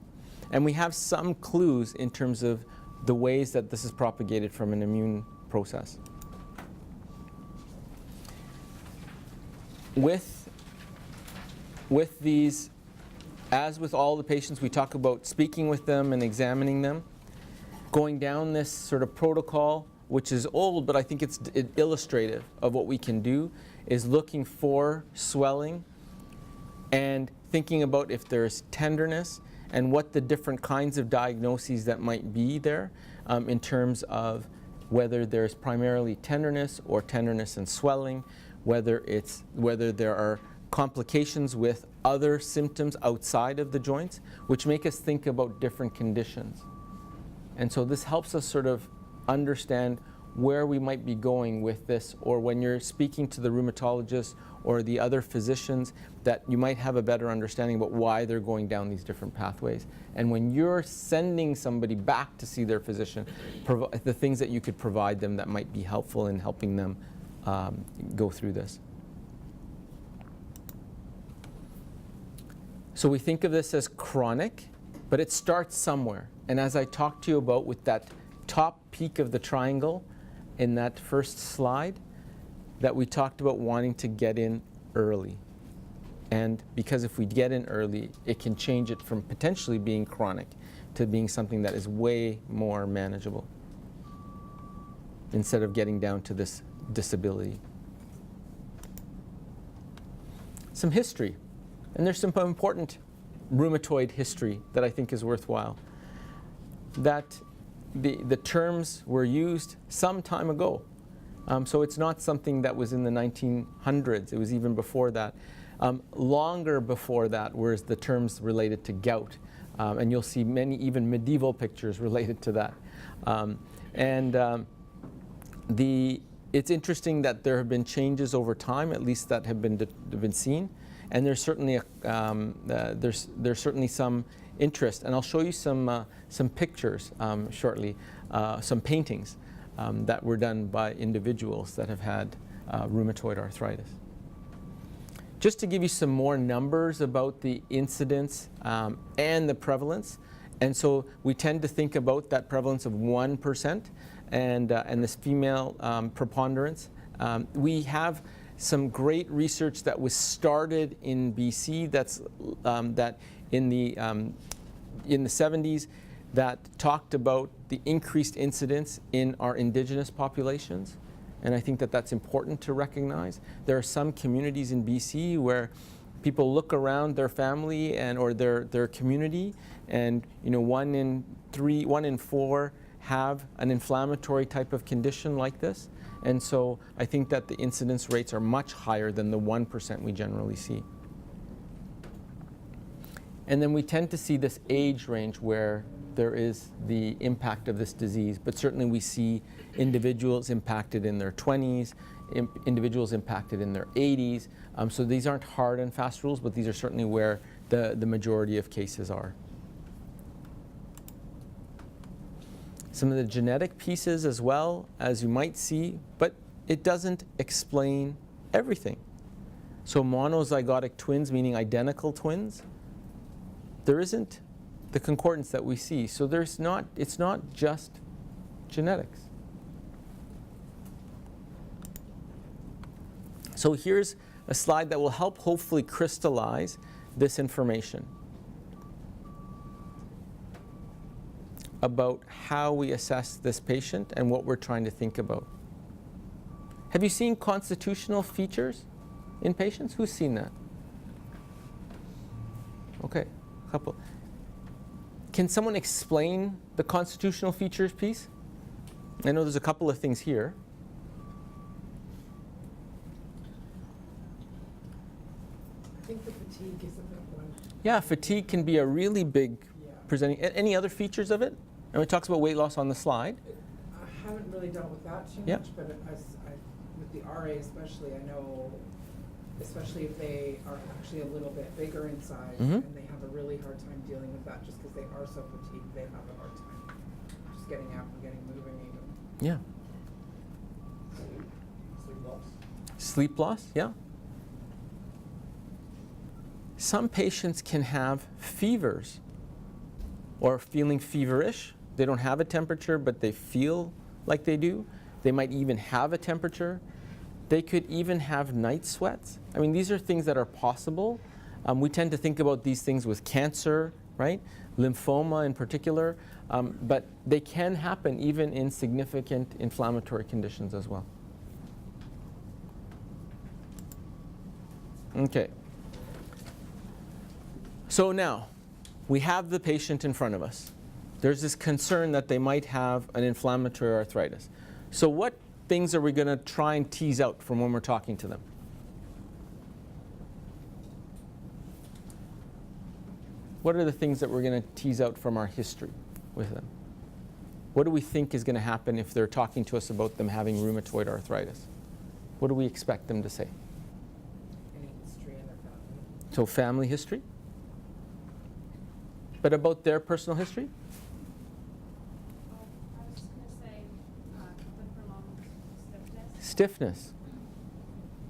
And we have some clues in terms of the ways that this is propagated from an immune process. With these, as with all the patients, we talk about speaking with them and examining them, going down this sort of protocol, which is old, but I think it's illustrative of what we can do, is looking for swelling and thinking about if there's tenderness and what the different kinds of diagnoses that might be there in terms of whether there's primarily tenderness or tenderness and swelling, whether there are complications with other symptoms outside of the joints, which make us think about different conditions. And so this helps us sort of understand where we might be going with this, or when you're speaking to the rheumatologist or the other physicians, that you might have a better understanding about why they're going down these different pathways. And when you're sending somebody back to see their physician, the things that you could provide them that might be helpful in helping them go through this. So we think of this as chronic, but it starts somewhere. And as I talked to you about with that top peak of the triangle in that first slide, that we talked about wanting to get in early. And because if we get in early, it can change it from potentially being chronic to being something that is way more manageable, instead of getting down to this disability. Some history. And there's some important rheumatoid history that I think is worthwhile. That the terms were used some time ago. So it's not something that was in the 1900s. It was even before that. Longer before that were the terms related to gout. And you'll see many even medieval pictures related to that. It's interesting that there have been changes over time, at least that have been seen. And there's certainly there's certainly some interest, and I'll show you some pictures shortly, some paintings that were done by individuals that have had rheumatoid arthritis. Just to give you some more numbers about the incidence and the prevalence, and so we tend to think about that prevalence of 1% and this female preponderance. We have some great research that was started in BC that in the 70s that talked about the increased incidence in our indigenous populations. And I think that that's important to recognize. There are some communities in BC where people look around their family or their community, and 1 in 4 have an inflammatory type of condition like this. And so I think that the incidence rates are much higher than the 1% we generally see. And then we tend to see this age range where there is the impact of this disease, but certainly we see individuals impacted in their 20s, individuals impacted in their 80s. So these aren't hard and fast rules, but these are certainly where the majority of cases are. Some of the genetic pieces as well, as you might see, but it doesn't explain everything. So monozygotic twins, meaning identical twins, there isn't the concordance that we see. So it's not just genetics. So here's a slide that will help hopefully crystallize this information about how we assess this patient and what we're trying to think about. Have you seen constitutional features in patients? Who's seen that? Okay, a couple. Can someone explain the constitutional features piece? I know there's a couple of things here. I think the fatigue is a big one. Yeah, fatigue can be a really big Yeah. presenting. Any other features of it? And it talks about weight loss on the slide. I haven't really dealt with that too Yep. much, but with the RA especially, I know, especially if they are actually a little bit bigger in size, Mhm. and they have a really hard time dealing with that just because they are so fatigued, they have a hard time just getting up and getting moving even. Yeah. Sleep loss. Sleep loss, yeah. Some patients can have fevers or feeling feverish. They don't have a temperature, but they feel like they do. They might even have a temperature. They could even have night sweats. I mean, these are things that are possible. We tend to think about these things with cancer, right? Lymphoma in particular, but they can happen even in significant inflammatory conditions as well. Okay. So now, we have the patient in front of us. There's this concern that they might have an inflammatory arthritis. So what things are we going to try and tease out from when we're talking to them? What are the things that we're going to tease out from our history with them? What do we think is going to happen if they're talking to us about them having rheumatoid arthritis? What do we expect them to say? Any history in their family. So family history? But about their personal history? I was just gonna say, with prolonged stiffness. Stiffness.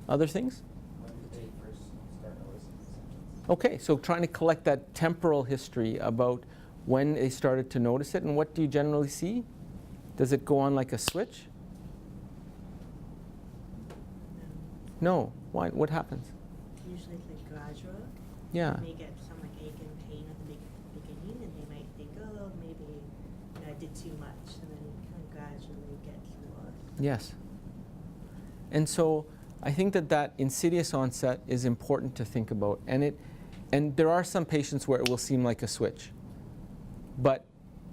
Other things? When did they first start noticing the symptoms? Okay, so trying to collect that temporal history about when they started to notice it, and what do you generally see? Does it go on like a switch? No. Why? What happens? Usually it's like gradual. Yeah. They get some like ache and pain at the beginning, and they might think, oh, maybe I did too much, and then it kind of gradually gets worse. Yes. And so I think that insidious onset is important to think about, and there are some patients where it will seem like a switch, but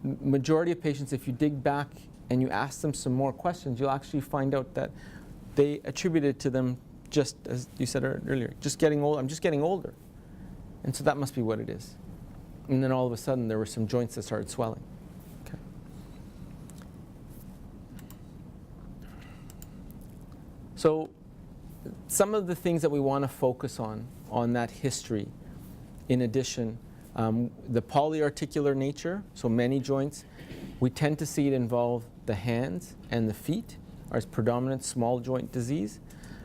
majority of patients, if you dig back and you ask them some more questions, you'll actually find out that they attribute it to them, just as you said earlier, just getting old. I'm just getting older, and so that must be what it is. And then all of a sudden there were some joints that started swelling. Okay. So some of the things that we want to focus on that history, in addition, the polyarticular nature, so many joints, we tend to see it involve the hands and the feet as predominant small joint disease.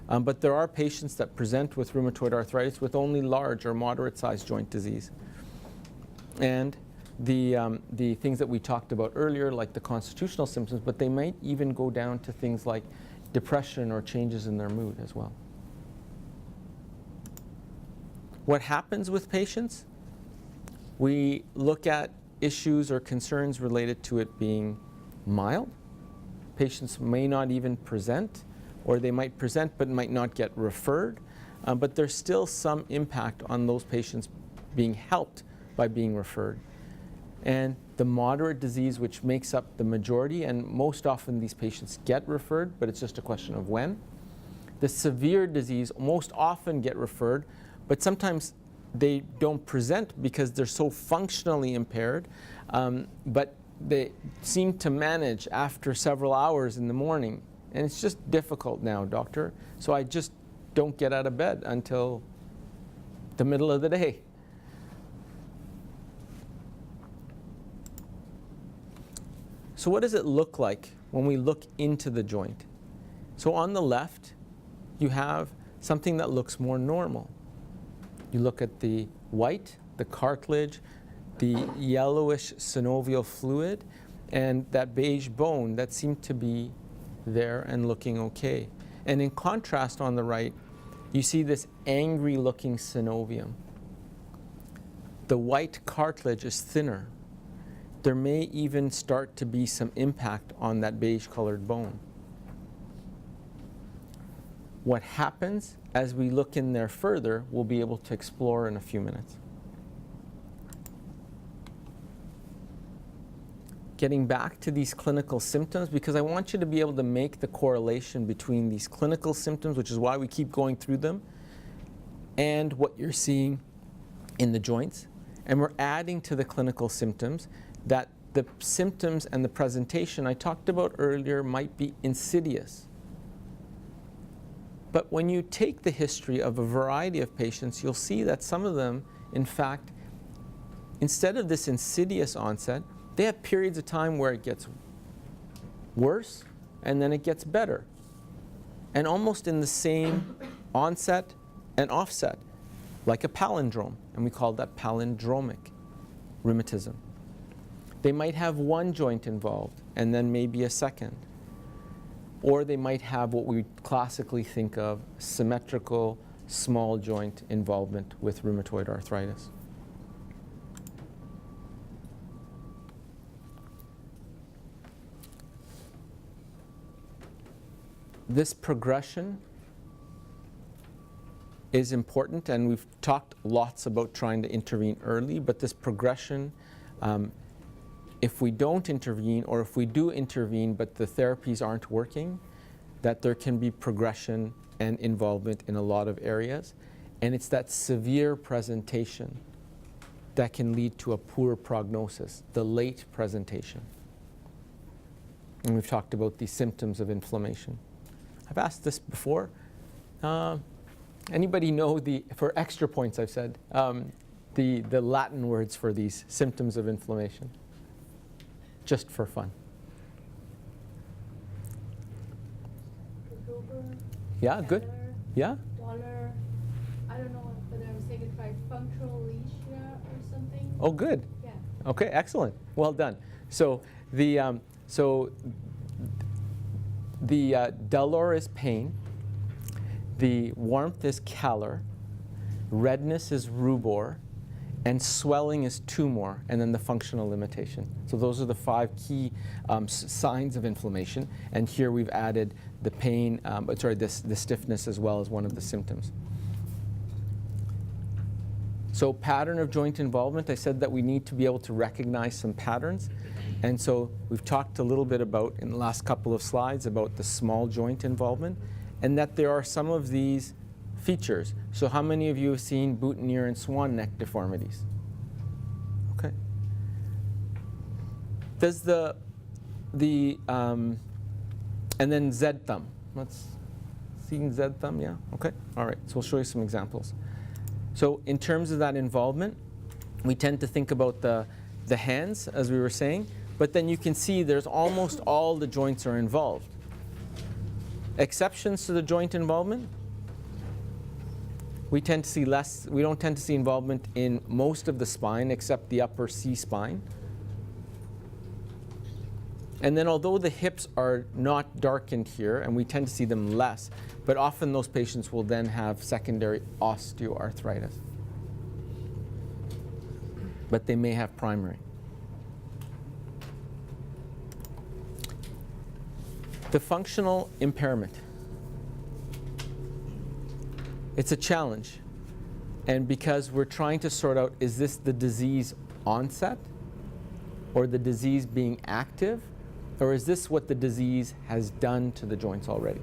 But there are patients that present with rheumatoid arthritis with only large or moderate sized joint disease. And the things that we talked about earlier, like the constitutional symptoms, but they might even go down to things like depression or changes in their mood as well. What happens with patients? We look at issues or concerns related to it being mild. Patients may not even present, or they might present but might not get referred. But there's still some impact on those patients being helped by being referred. And the moderate disease, which makes up the majority, and most often these patients get referred, but it's just a question of when. The severe disease most often get referred, but sometimes they don't present because they're so functionally impaired, but they seem to manage after several hours in the morning. And it's just difficult now, doctor, so I just don't get out of bed until the middle of the day. So what does it look like when we look into the joint? So on the left, you have something that looks more normal. You look at the white, the cartilage, the yellowish synovial fluid, and that beige bone that seemed to be there and looking okay. And in contrast on the right, you see this angry looking synovium. The white cartilage is thinner. There may even start to be some impact on that beige colored bone. What happens as we look in there further, we'll be able to explore in a few minutes. getting back to these clinical symptoms, because I want you to be able to make the correlation between these clinical symptoms, which is why we keep going through them, and what you're seeing in the joints. And we're adding to the clinical symptoms that the symptoms and the presentation I talked about earlier might be insidious. But when you take the history of a variety of patients, you'll see that some of them, in fact, instead of this insidious onset, they have periods of time where it gets worse and then it gets better. And almost in the same onset and offset, like a palindrome. And we call that palindromic rheumatism. They might have one joint involved and then maybe a second. Or they might have what we classically think of symmetrical small joint involvement with rheumatoid arthritis. This progression is important, and we've talked lots about trying to intervene early, but this progression, if we don't intervene, or if we do intervene but the therapies aren't working, that there can be progression and involvement in a lot of areas. And it's that severe presentation that can lead to a poor prognosis, the late presentation. And we've talked about the symptoms of inflammation. I've asked this before. Anybody know for extra points I've said, the Latin words for these symptoms of inflammation? Just for fun. Yeah, good. Yeah? Dollar, I don't know whether I'm saying it right, functional lesia or something. Oh, good. Yeah. Okay, excellent. Well done. So the dolor is pain, the warmth is calor, redness is rubor, and swelling is tumor, and then the functional limitation. So those are the 5 key signs of inflammation. And here we've added the pain, the stiffness as well as one of the symptoms. So pattern of joint involvement, I said that we need to be able to recognize some patterns. And so we've talked a little bit about, in the last couple of slides, about the small joint involvement, and that there are some of these features. So how many of you have seen boutonniere and swan neck deformities? Okay. Does and then Z thumb. Let's see Z thumb, yeah? Okay, all right, so we'll show you some examples. So in terms of that involvement, we tend to think about the hands, as we were saying, but then you can see there's almost all the joints are involved. Exceptions to the joint involvement, we tend to see less, we don't tend to see involvement in most of the spine except the upper C spine. And then although the hips are not darkened here, and we tend to see them less, but often those patients will then have secondary osteoarthritis. But they may have primary. The functional impairment. It's a challenge. And because we're trying to sort out, is this the disease onset or the disease being active? Or is this what the disease has done to the joints already?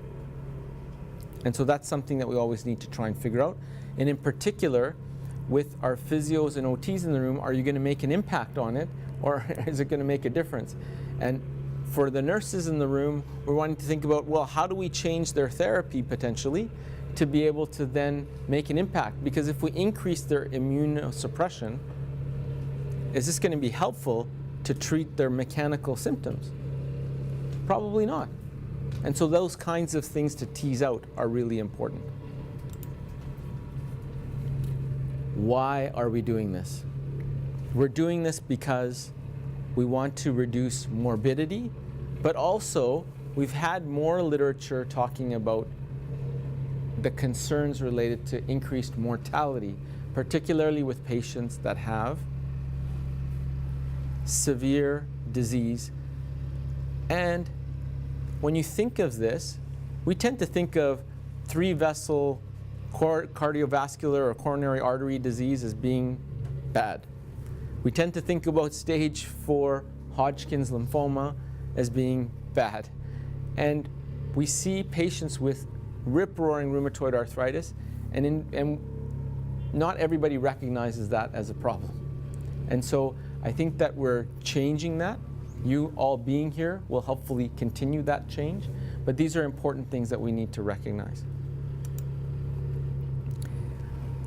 And so that's something that we always need to try and figure out. And in particular, with our physios and OTs in the room, are you going to make an impact on it, or is it going to make a difference? And for the nurses in the room, we're wanting to think about, well, how do we change their therapy potentially to be able to then make an impact? Because if we increase their immunosuppression, is this going to be helpful to treat their mechanical symptoms? Probably not. And so those kinds of things to tease out are really important. Why are we doing this? We're doing this because we want to reduce morbidity, but also we've had more literature talking about the concerns related to increased mortality, particularly with patients that have severe disease. And when you think of this, we tend to think of 3-vessel cardiovascular or coronary artery disease as being bad. We tend to think about stage 4 Hodgkin's lymphoma as being bad. And we see patients with rip-roaring rheumatoid arthritis, and not everybody recognizes that as a problem. And so I think that we're changing that. You all being here will hopefully continue that change, but these are important things that we need to recognize.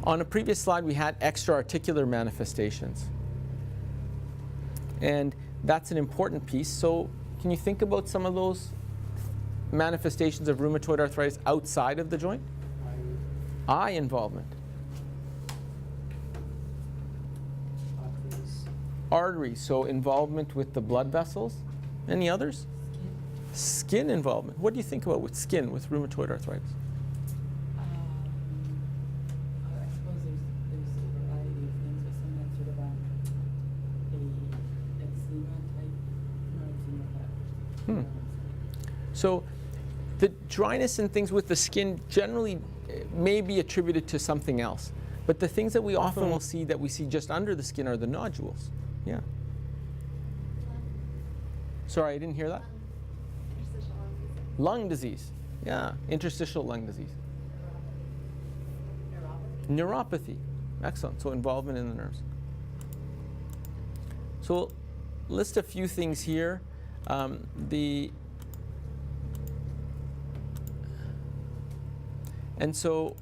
On a previous slide, we had extra-articular manifestations. And that's an important piece. So can you think about some of those manifestations of rheumatoid arthritis outside of the joint? Eye involvement. Arteries, so involvement with the blood vessels. Any others? Skin involvement. What do you think about with skin with rheumatoid arthritis? I suppose there's a variety of things, but sometimes sort of a eczema type, eczema type. So the dryness and things with the skin generally may be attributed to something else. But the things that we often will see that we see just under the skin are the nodules. Yeah. Sorry, I didn't hear that. Lung disease. Yeah, interstitial lung disease. Neuropathy. Excellent. So involvement in the nerves. So we'll list a few things here. And so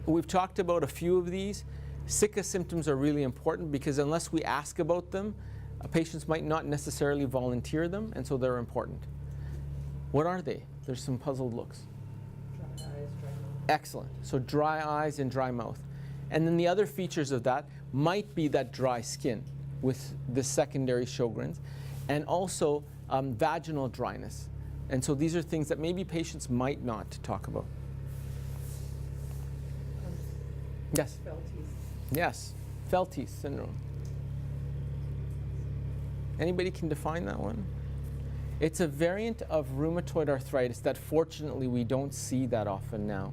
we've talked about a few of these. Sicca symptoms are really important because unless we ask about them, patients might not necessarily volunteer them, and so they're important. What are they? There's some puzzled looks. Dry eyes, dry mouth. Excellent. So dry eyes and dry mouth. And then the other features of that might be that dry skin with the secondary Sjogren's, and also vaginal dryness. And so these are things that maybe patients might not talk about. Yes? Felties. Yes, Felties syndrome. Anybody can define that one? It's a variant of rheumatoid arthritis that fortunately we don't see that often now.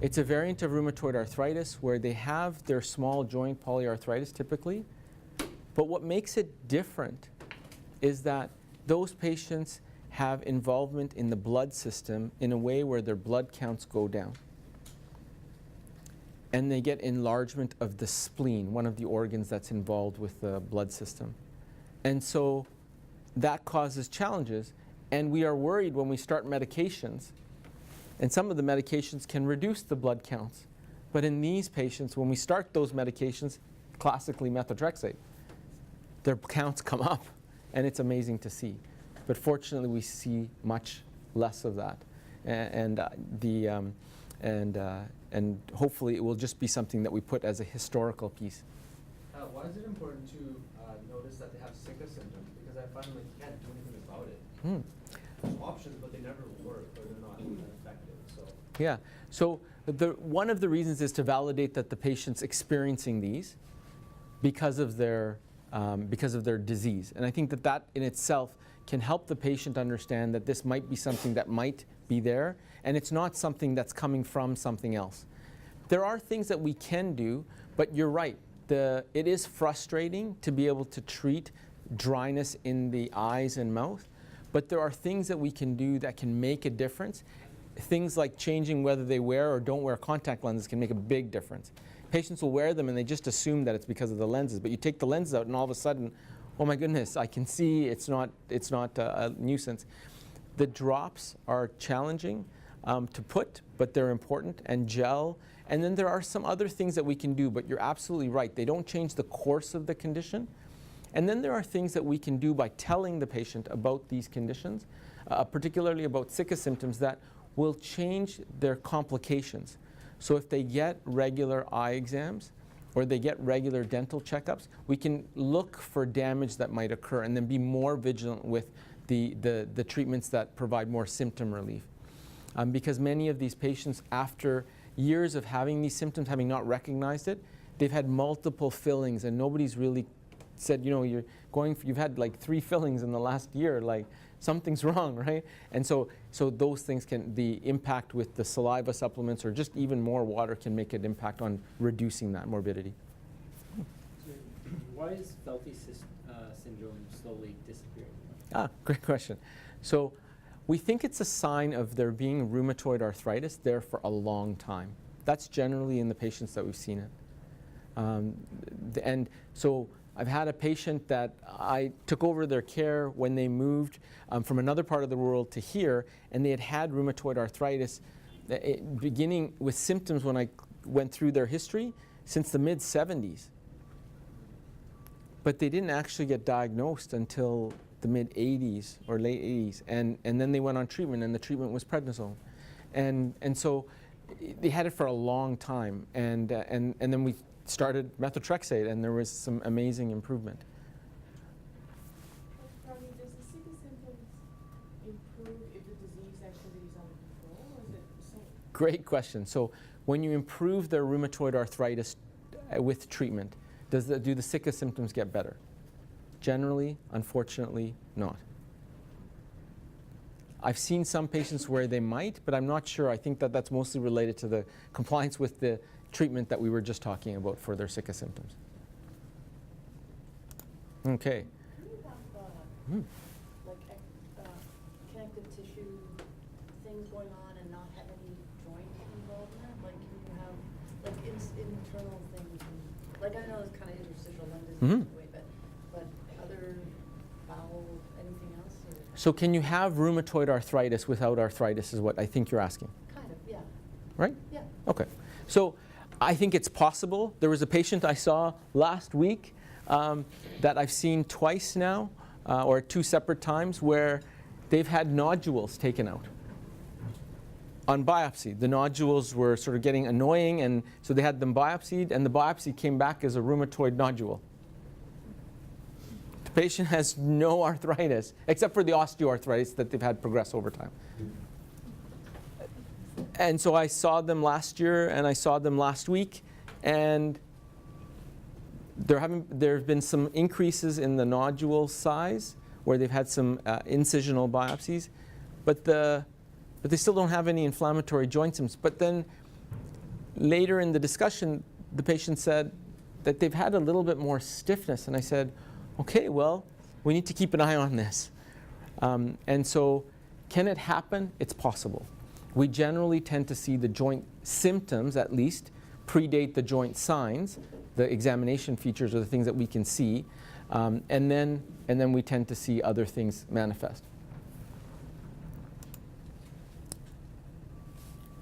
It's a variant of rheumatoid arthritis where they have their small joint polyarthritis typically, but what makes it different is that those patients have involvement in the blood system in a way where their blood counts go down. And they get enlargement of the spleen, one of the organs that's involved with the blood system. And so that causes challenges, and we are worried when we start medications, and some of the medications can reduce the blood counts. But in these patients, when we start those medications, classically methotrexate, their counts come up, and it's amazing to see. But fortunately, we see much less of that. And hopefully it will just be something that we put as a historical piece. Why is it important to notice that they have Sicca symptoms? Because I find like you can't do anything about it. There's options, but they never work or they're not effective. So Yeah. So one of the reasons is to validate that the patient's experiencing these because of their disease. And I think that that in itself can help the patient understand that this might be something that might be there, and it's not something that's coming from something else. There are things that we can do, but you're right. It is frustrating to be able to treat dryness in the eyes and mouth, but there are things that we can do that can make a difference. Things like changing whether they wear or don't wear contact lenses can make a big difference. Patients will wear them and they just assume that it's because of the lenses, but you take the lenses out and all of a sudden, oh my goodness, I can see it's not a nuisance. The drops are challenging to put, but they're important, and gel. And then there are some other things that we can do, but you're absolutely right. They don't change the course of the condition. And then there are things that we can do by telling the patient about these conditions, particularly about Sicca symptoms, that will change their complications. So if they get regular eye exams or they get regular dental checkups, we can look for damage that might occur and then be more vigilant with the treatments that provide more symptom relief. Because many of these patients, after years of having these symptoms, having not recognized it, they've had multiple fillings and nobody's really said, you know, you've had like 3 fillings in the last year, like something's wrong, right? And so those things the impact with the saliva supplements or just even more water can make an impact on reducing that morbidity. So Why is Felty syndrome slowly disappearing? Great question. So we think it's a sign of there being rheumatoid arthritis there for a long time. That's generally in the patients that we've seen it. And so I've had a patient that I took over their care when they moved from another part of the world to here, and they had rheumatoid arthritis beginning with symptoms when I went through their history since the mid-70s. But they didn't actually get diagnosed until the mid-80s or late 80s, and then they went on treatment, and the treatment was prednisone. And so they had it for a long time, and then we started methotrexate, and there was some amazing improvement. Rami, does the sickest symptoms improve if the disease activity is under control, or is it the same? Great question. So when you improve their rheumatoid arthritis with treatment, do the sickest symptoms get better? Generally, unfortunately, not. I've seen some patients where they might, but I'm not sure. I think that that's mostly related to the compliance with the treatment that we were just talking about for their sickest symptoms. Okay. Can you have connective tissue things going on and not have any joint involved in it? Like, can you have internal things? Like, I know it's kind of interstitial lung disease in a way, but other bowel, anything else? Or? So can you have rheumatoid arthritis without arthritis is what I think you're asking. Kind of, yeah. Right? Yeah. Okay. So I think it's possible. There was a patient I saw last week that I've seen twice now, or 2 separate times, where they've had nodules taken out on biopsy. The nodules were sort of getting annoying, and so they had them biopsied, and the biopsy came back as a rheumatoid nodule. The patient has no arthritis, except for the osteoarthritis that they've had progress over time. And so I saw them last year, and I saw them last week, and there have been some increases in the nodule size where they've had some incisional biopsies, but they still don't have any inflammatory joint symptoms. But then later in the discussion, the patient said that they've had a little bit more stiffness, and I said, okay, well, we need to keep an eye on this. And so can it happen? It's possible. We generally tend to see the joint symptoms, at least, predate the joint signs. The examination features are the things that we can see, and then we tend to see other things manifest.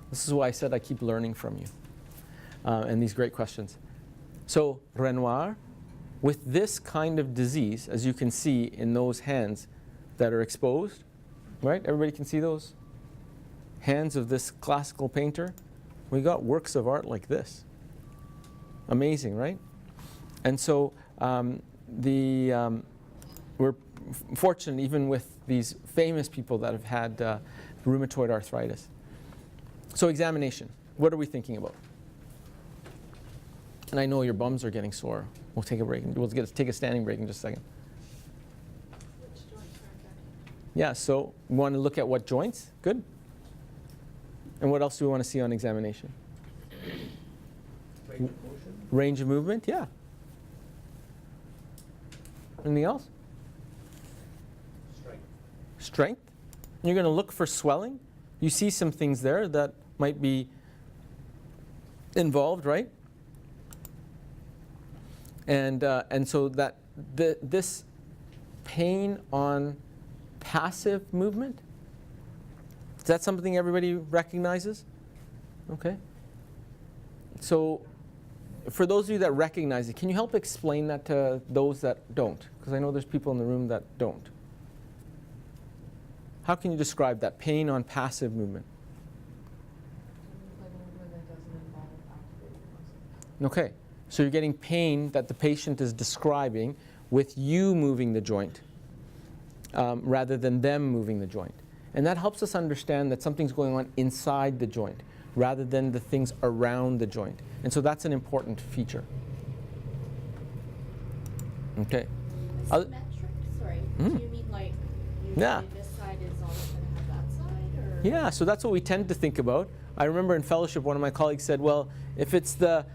This is why I said I keep learning from you, and these great questions. So Renoir, with this kind of disease, as you can see in those hands that are exposed, right? Everybody can see those hands of this classical painter. We got works of art like this. Amazing, right? And so we're fortunate even with these famous people that have had rheumatoid arthritis. So examination, what are we thinking about? And I know your bums are getting sore. We'll take a break. We'll take a standing break in just a second. Which joints are affected? Yeah, so we want to look at what joints? Good. And what else do we want to see on examination? Range of motion? Range of movement, yeah. Anything else? Strength. Strength. And you're going to look for swelling. You see some things there that might be involved, right? And so that this pain on passive movement, is that something everybody recognizes? Okay. So for those of you that recognize it, can you help explain that to those that don't? Because I know there's people in the room that don't. How can you describe that pain on passive movement? Like a movement that doesn't involve activating muscles. Okay, so you're getting pain that the patient is describing with you moving the joint rather than them moving the joint. And that helps us understand that something's going on inside the joint rather than the things around the joint. And so that's an important feature. Okay. Symmetric? Sorry. Do you mean like usually Yeah. this side is always going to have that side? Or? Yeah, so that's what we tend to think about. I remember in fellowship, one of my colleagues said, well, if it's the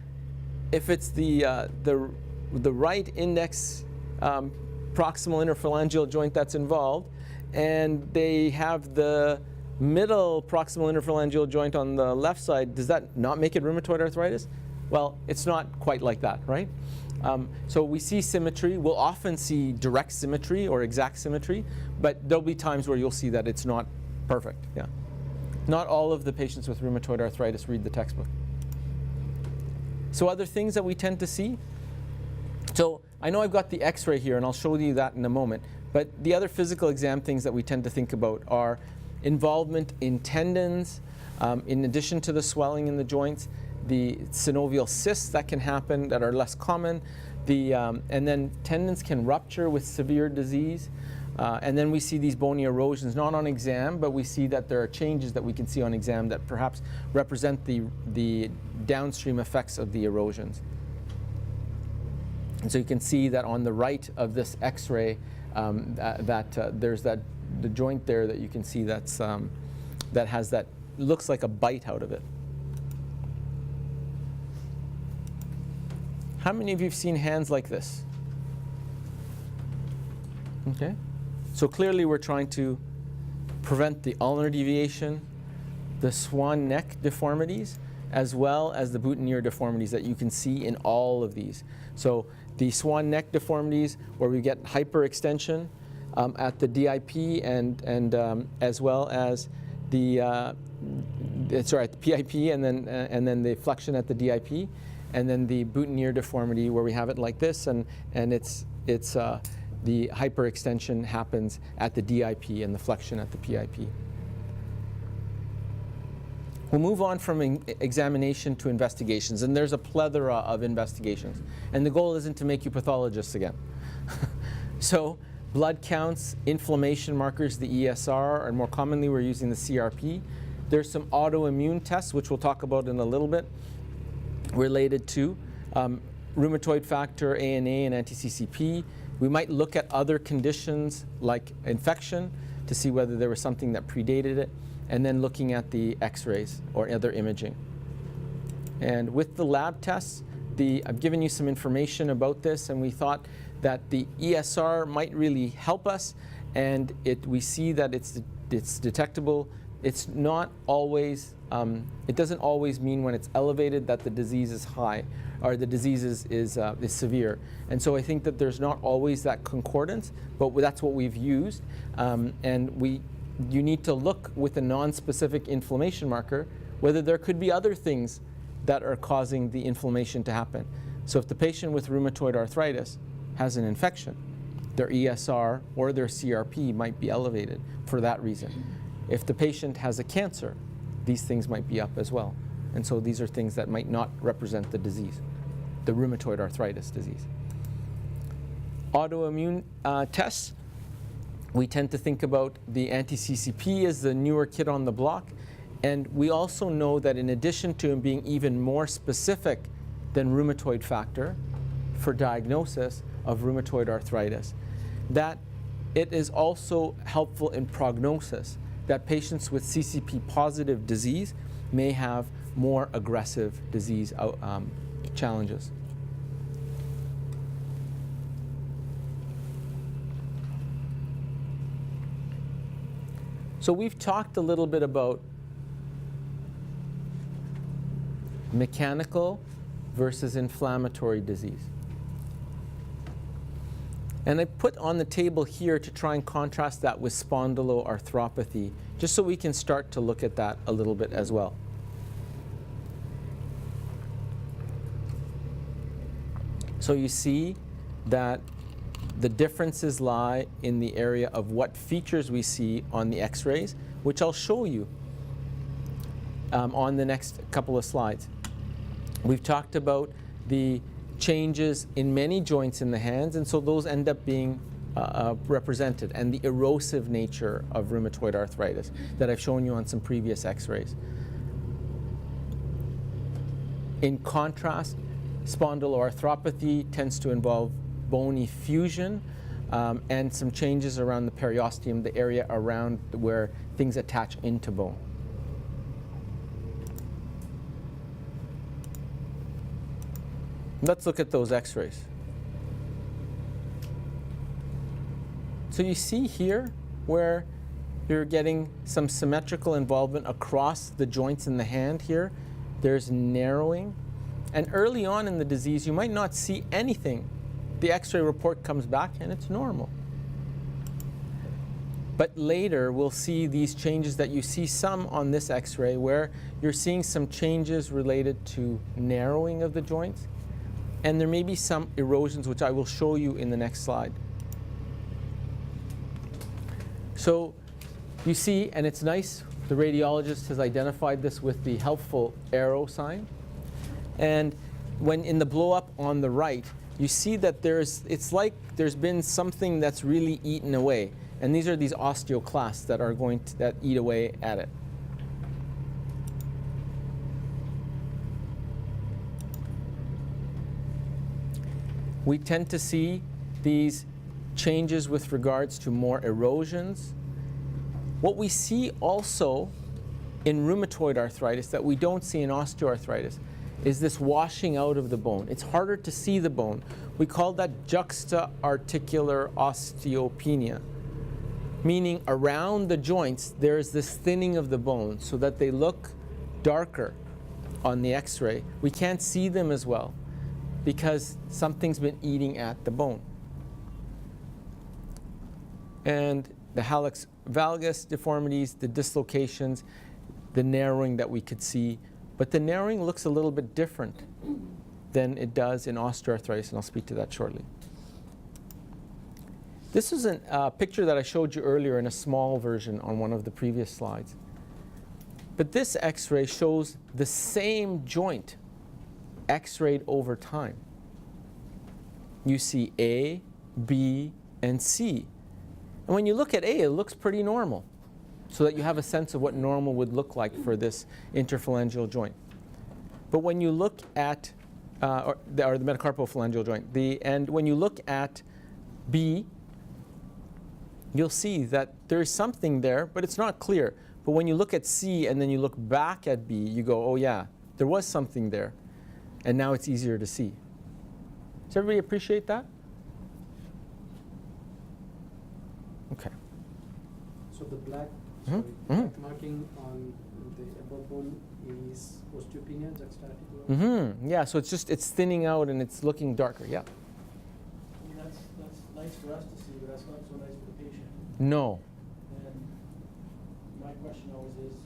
the right index proximal interphalangeal joint that's involved, and they have the middle proximal interphalangeal joint on the left side, does that not make it rheumatoid arthritis? Well, it's not quite like that, right? So we see symmetry. We'll often see direct symmetry or exact symmetry, but there'll be times where you'll see that it's not perfect. Yeah. Not all of the patients with rheumatoid arthritis read the textbook. So other things that we tend to see. So I know I've got the x-ray here, and I'll show you that in a moment, but the other physical exam things that we tend to think about are involvement in tendons, in addition to the swelling in the joints, the synovial cysts that can happen that are less common, and then tendons can rupture with severe disease, and then we see these bony erosions, not on exam, but we see that there are changes that we can see on exam that perhaps represent the downstream effects of the erosions. And so you can see that on the right of this x-ray there's the joint there that you can see that's, that has that, looks like a bite out of it. How many of you have seen hands like this? Okay. So clearly we're trying to prevent the ulnar deviation, the swan neck deformities, as well as the boutonniere deformities that you can see in all of these. So the swan neck deformities, where we get hyperextension at the DIP and as well as the at the PIP and then the flexion at the DIP, and then the boutonniere deformity where we have it like this, and it's the hyperextension happens at the DIP and the flexion at the PIP. We'll move on from examination to investigations, and there's a plethora of investigations. And the goal isn't to make you pathologists again. So blood counts, inflammation markers, the ESR, and more commonly we're using the CRP. There's some autoimmune tests, which we'll talk about in a little bit, related to rheumatoid factor, ANA, and anti-CCP. We might look at other conditions like infection to see whether there was something that predated it, and then looking at the x-rays or other imaging. And with the lab tests, I've given you some information about this, and we thought that the ESR might really help us, and we see that it's detectable. It's not always, it doesn't always mean when it's elevated that the disease is high or the disease is severe. And so I think that there's not always that concordance, but that's what we've used. And you need to look with a non-specific inflammation marker whether there could be other things that are causing the inflammation to happen. So if the patient with rheumatoid arthritis has an infection, their ESR or their CRP might be elevated for that reason. If the patient has a cancer, these things might be up as well. And so these are things that might not represent the disease, the rheumatoid arthritis disease. Autoimmune tests, we tend to think about the anti-CCP as the newer kid on the block. And we also know that in addition to being even more specific than rheumatoid factor for diagnosis of rheumatoid arthritis, that it is also helpful in prognosis, that patients with CCP positive disease may have more aggressive disease challenges. So we've talked a little bit about mechanical versus inflammatory disease. And I put on the table here to try and contrast that with spondyloarthropathy, just so we can start to look at that a little bit as well. So you see that the differences lie in the area of what features we see on the x-rays, which I'll show you on the next couple of slides. We've talked about the changes in many joints in the hands, and so those end up being represented, and the erosive nature of rheumatoid arthritis that I've shown you on some previous x-rays. In contrast, spondyloarthropathy tends to involve bony fusion and some changes around the periosteum, the area around where things attach into bone. Let's look at those x-rays. So you see here where you're getting some symmetrical involvement across the joints in the hand here. There's narrowing. And early on in the disease, you might not see anything. The X-ray report comes back and it's normal. But later, we'll see these changes that you see some on this X-ray where you're seeing some changes related to narrowing of the joints. And there may be some erosions, which I will show you in the next slide. So you see, and it's nice, the radiologist has identified this with the helpful arrow sign. And when in the blow-up on the right, you see that it's like there's been something that's really eaten away. And these are these osteoclasts that are going to that eat away at it. We tend to see these changes with regards to more erosions. What we see also in rheumatoid arthritis that we don't see in osteoarthritis is this washing out of the bone. It's harder to see the bone. We call that juxta-articular osteopenia, meaning around the joints there's this thinning of the bone so that they look darker on the X-ray. We can't see them as well because something's been eating at the bone. And the hallux valgus deformities, the dislocations, the narrowing that we could see. But the narrowing looks a little bit different than it does in osteoarthritis, and I'll speak to that shortly. This is a picture that I showed you earlier in a small version on one of the previous slides. But this X-ray shows the same joint X-rayed over time. You see A, B, and C. And when you look at A, it looks pretty normal, so that you have a sense of what normal would look like for this interphalangeal joint. But when you look at, or the metacarpophalangeal joint, and when you look at B, you'll see that there's something there, but it's not clear. But when you look at C and then you look back at B, you go, oh yeah, there was something there. And now it's easier to see. Does everybody appreciate that? Okay. So the black, Mhm. black marking on the above bone is osteopenia, juxta-articular? Mm-hmm. Yeah, so it's thinning out and it's looking darker, yeah. I mean, that's nice for us to see, but that's not so nice for the patient. No. And my question always is,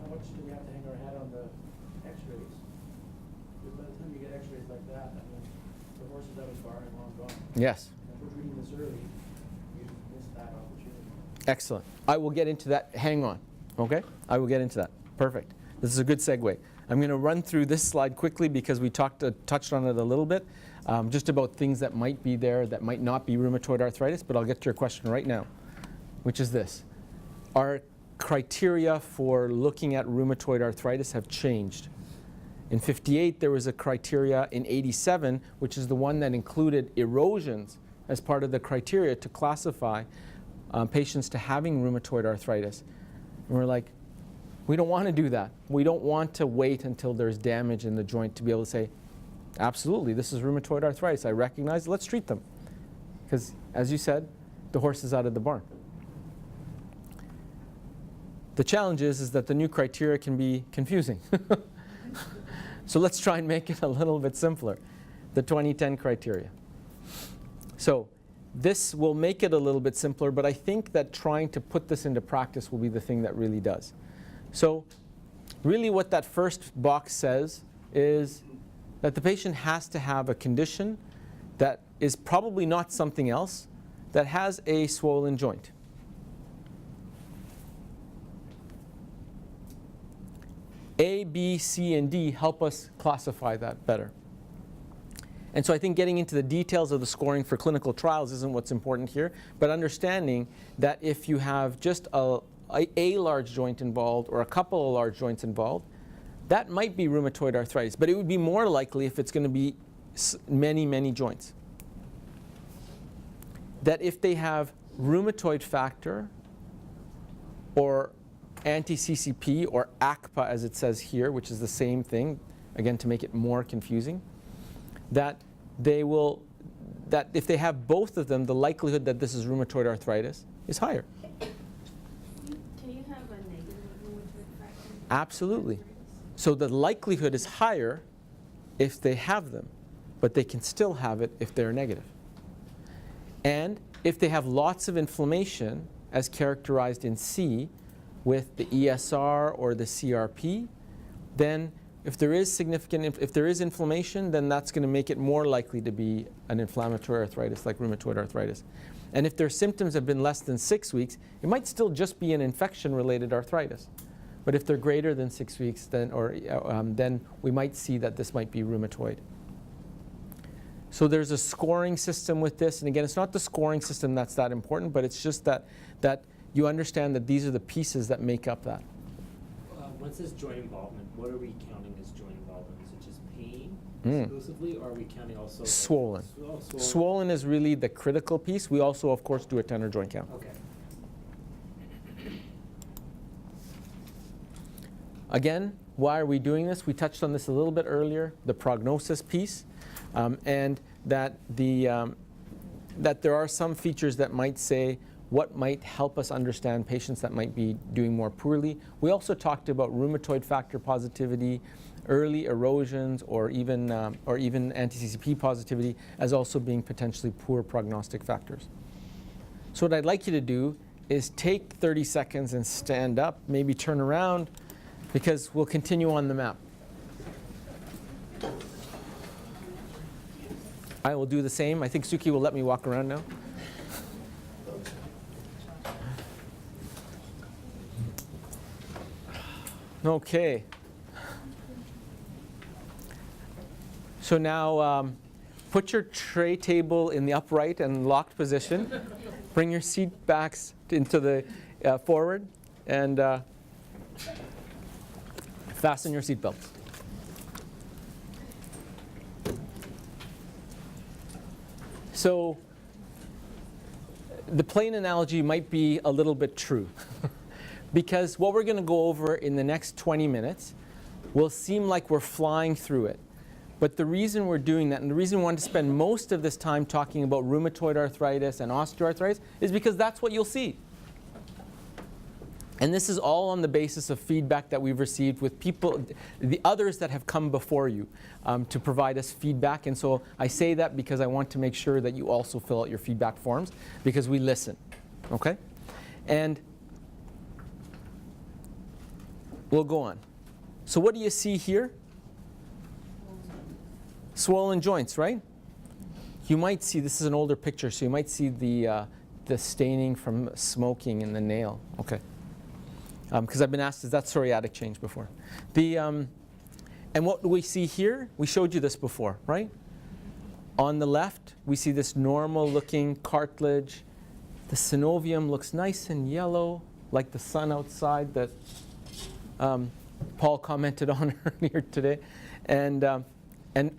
how much do we have to hang our hat on the X-rays? Because by the time you get X-rays like that, I mean, the horse is out of bar and long gone. Yes. And if we're treating this early, you miss that opportunity. Excellent. I will get into that. Hang on. Okay? I will get into that. Perfect. This is a good segue. I'm going to run through this slide quickly because we touched on it a little bit, just about things that might be there that might not be rheumatoid arthritis, but I'll get to your question right now, which is this. Our criteria for looking at rheumatoid arthritis have changed. In 58, there was a criteria in 87, which is the one that included erosions as part of the criteria to classify patients to having rheumatoid arthritis. And we're like, we don't want to do that. We don't want to wait until there's damage in the joint to be able to say, absolutely, this is rheumatoid arthritis. I recognize it. Let's treat them. Because, as you said, the horse is out of the barn. The challenge is that the new criteria can be confusing. So let's try and make it a little bit simpler. The 2010 criteria. So this will make it a little bit simpler, but I think that trying to put this into practice will be the thing that really does. So really what that first box says is that the patient has to have a condition that is probably not something else, that has a swollen joint. A, B, C, and D help us classify that better. And so I think getting into the details of the scoring for clinical trials isn't what's important here, but understanding that if you have just a large joint involved or a couple of large joints involved, that might be rheumatoid arthritis, but it would be more likely if it's going to be many, many joints. That if they have rheumatoid factor or anti-CCP or ACPA as it says here, which is the same thing, again to make it more confusing, that that if they have both of them, the likelihood that this is rheumatoid arthritis is higher. Can you have a negative rheumatoid factor? Absolutely. So the likelihood is higher if they have them, but they can still have it if they're negative. And if they have lots of inflammation, as characterized in C, with the ESR or the CRP, then if there is if there is inflammation, then that's going to make it more likely to be an inflammatory arthritis like rheumatoid arthritis. And if their symptoms have been less than 6 weeks, it might still just be an infection-related arthritis. But if they're greater than 6 weeks, then we might see that this might be rheumatoid. So there's a scoring system with this. And again, it's not the scoring system that's that important, but it's just that you understand that these are the pieces that make up that. When it says joint involvement, what are we counting as joint involvement? Is it just pain Mm. exclusively, or are we counting also? Swollen. Swollen. Swollen is really the critical piece. We also, of course, do a tender joint count. Okay. Again, why are we doing this? We touched on this a little bit earlier, the prognosis piece, and that there are some features that might say what might help us understand patients that might be doing more poorly. We also talked about rheumatoid factor positivity, early erosions, or even anti-CCP positivity as also being potentially poor prognostic factors. So what I'd like you to do is take 30 seconds and stand up, maybe turn around, because we'll continue on the map. I will do the same. I think Suki will let me walk around now. Okay. So now put your tray table in the upright and locked position. Bring your seat backs into the forward and fasten your seat belts. So the plane analogy might be a little bit true because what we're going to go over in the next 20 minutes will seem like we're flying through it. But the reason we're doing that, and the reason we want to spend most of this time talking about rheumatoid arthritis and osteoarthritis, is because that's what you'll see. And this is all on the basis of feedback that we've received with people, the others that have come before you to provide us feedback. And so I say that because I want to make sure that you also fill out your feedback forms because we listen. Okay? And we'll go on. So what do you see here? Swollen joints, right? You might see, this is an older picture, so you might see the staining from smoking in the nail. Okay. Because I've been asked, is that psoriatic change before? And what do we see here? We showed you this before, right? On the left, we see this normal looking cartilage. The synovium looks nice and yellow, like the sun outside that Paul commented on earlier today. And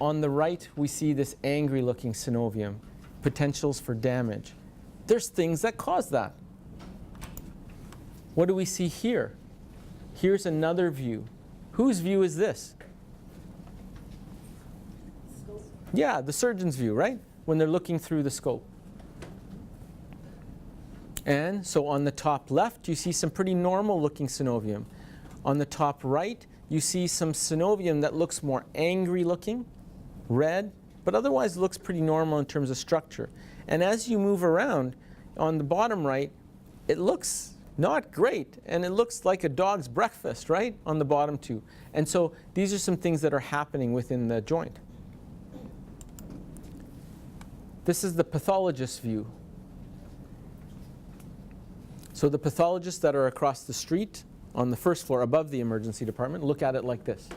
on the right, we see this angry looking synovium, potentials for damage. There's things that cause that. What do we see here? Here's another view. Whose view is this? Scope. Yeah, the surgeon's view, right? When they're looking through the scope. And so on the top left, you see some pretty normal looking synovium. On the top right, you see some synovium that looks more angry looking, red, but otherwise looks pretty normal in terms of structure. And as you move around, on the bottom right, it looks not great, and it looks like a dog's breakfast, right, on the bottom too. And so these are some things that are happening within the joint. This is the pathologist's view. So the pathologists that are across the street on the first floor above the emergency department look at it like this.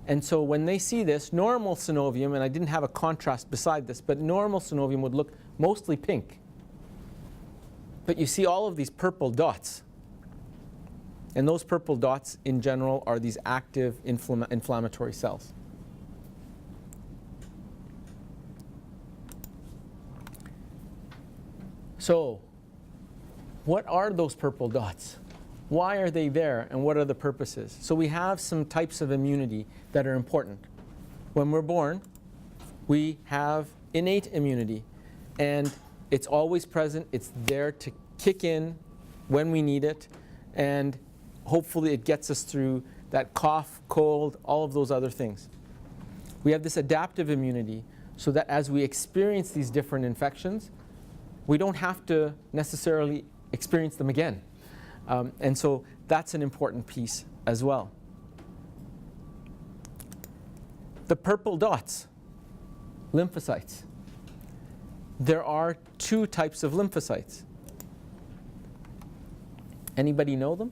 And so when they see this, normal synovium, and I didn't have a contrast beside this, but normal synovium would look mostly pink. But you see all of these purple dots. And those purple dots, in general, are these active inflammatory cells. So, what are those purple dots? Why are they there, and what are the purposes? So we have some types of immunity that are important. When we're born, we have innate immunity. and it's always present. It's there to kick in when we need it, and hopefully it gets us through that cough, cold, all of those other things. We have this adaptive immunity so that as we experience these different infections, we don't have to necessarily experience them again. And so that's an important piece as well. The purple dots, lymphocytes. There are two types of lymphocytes. Anybody know them?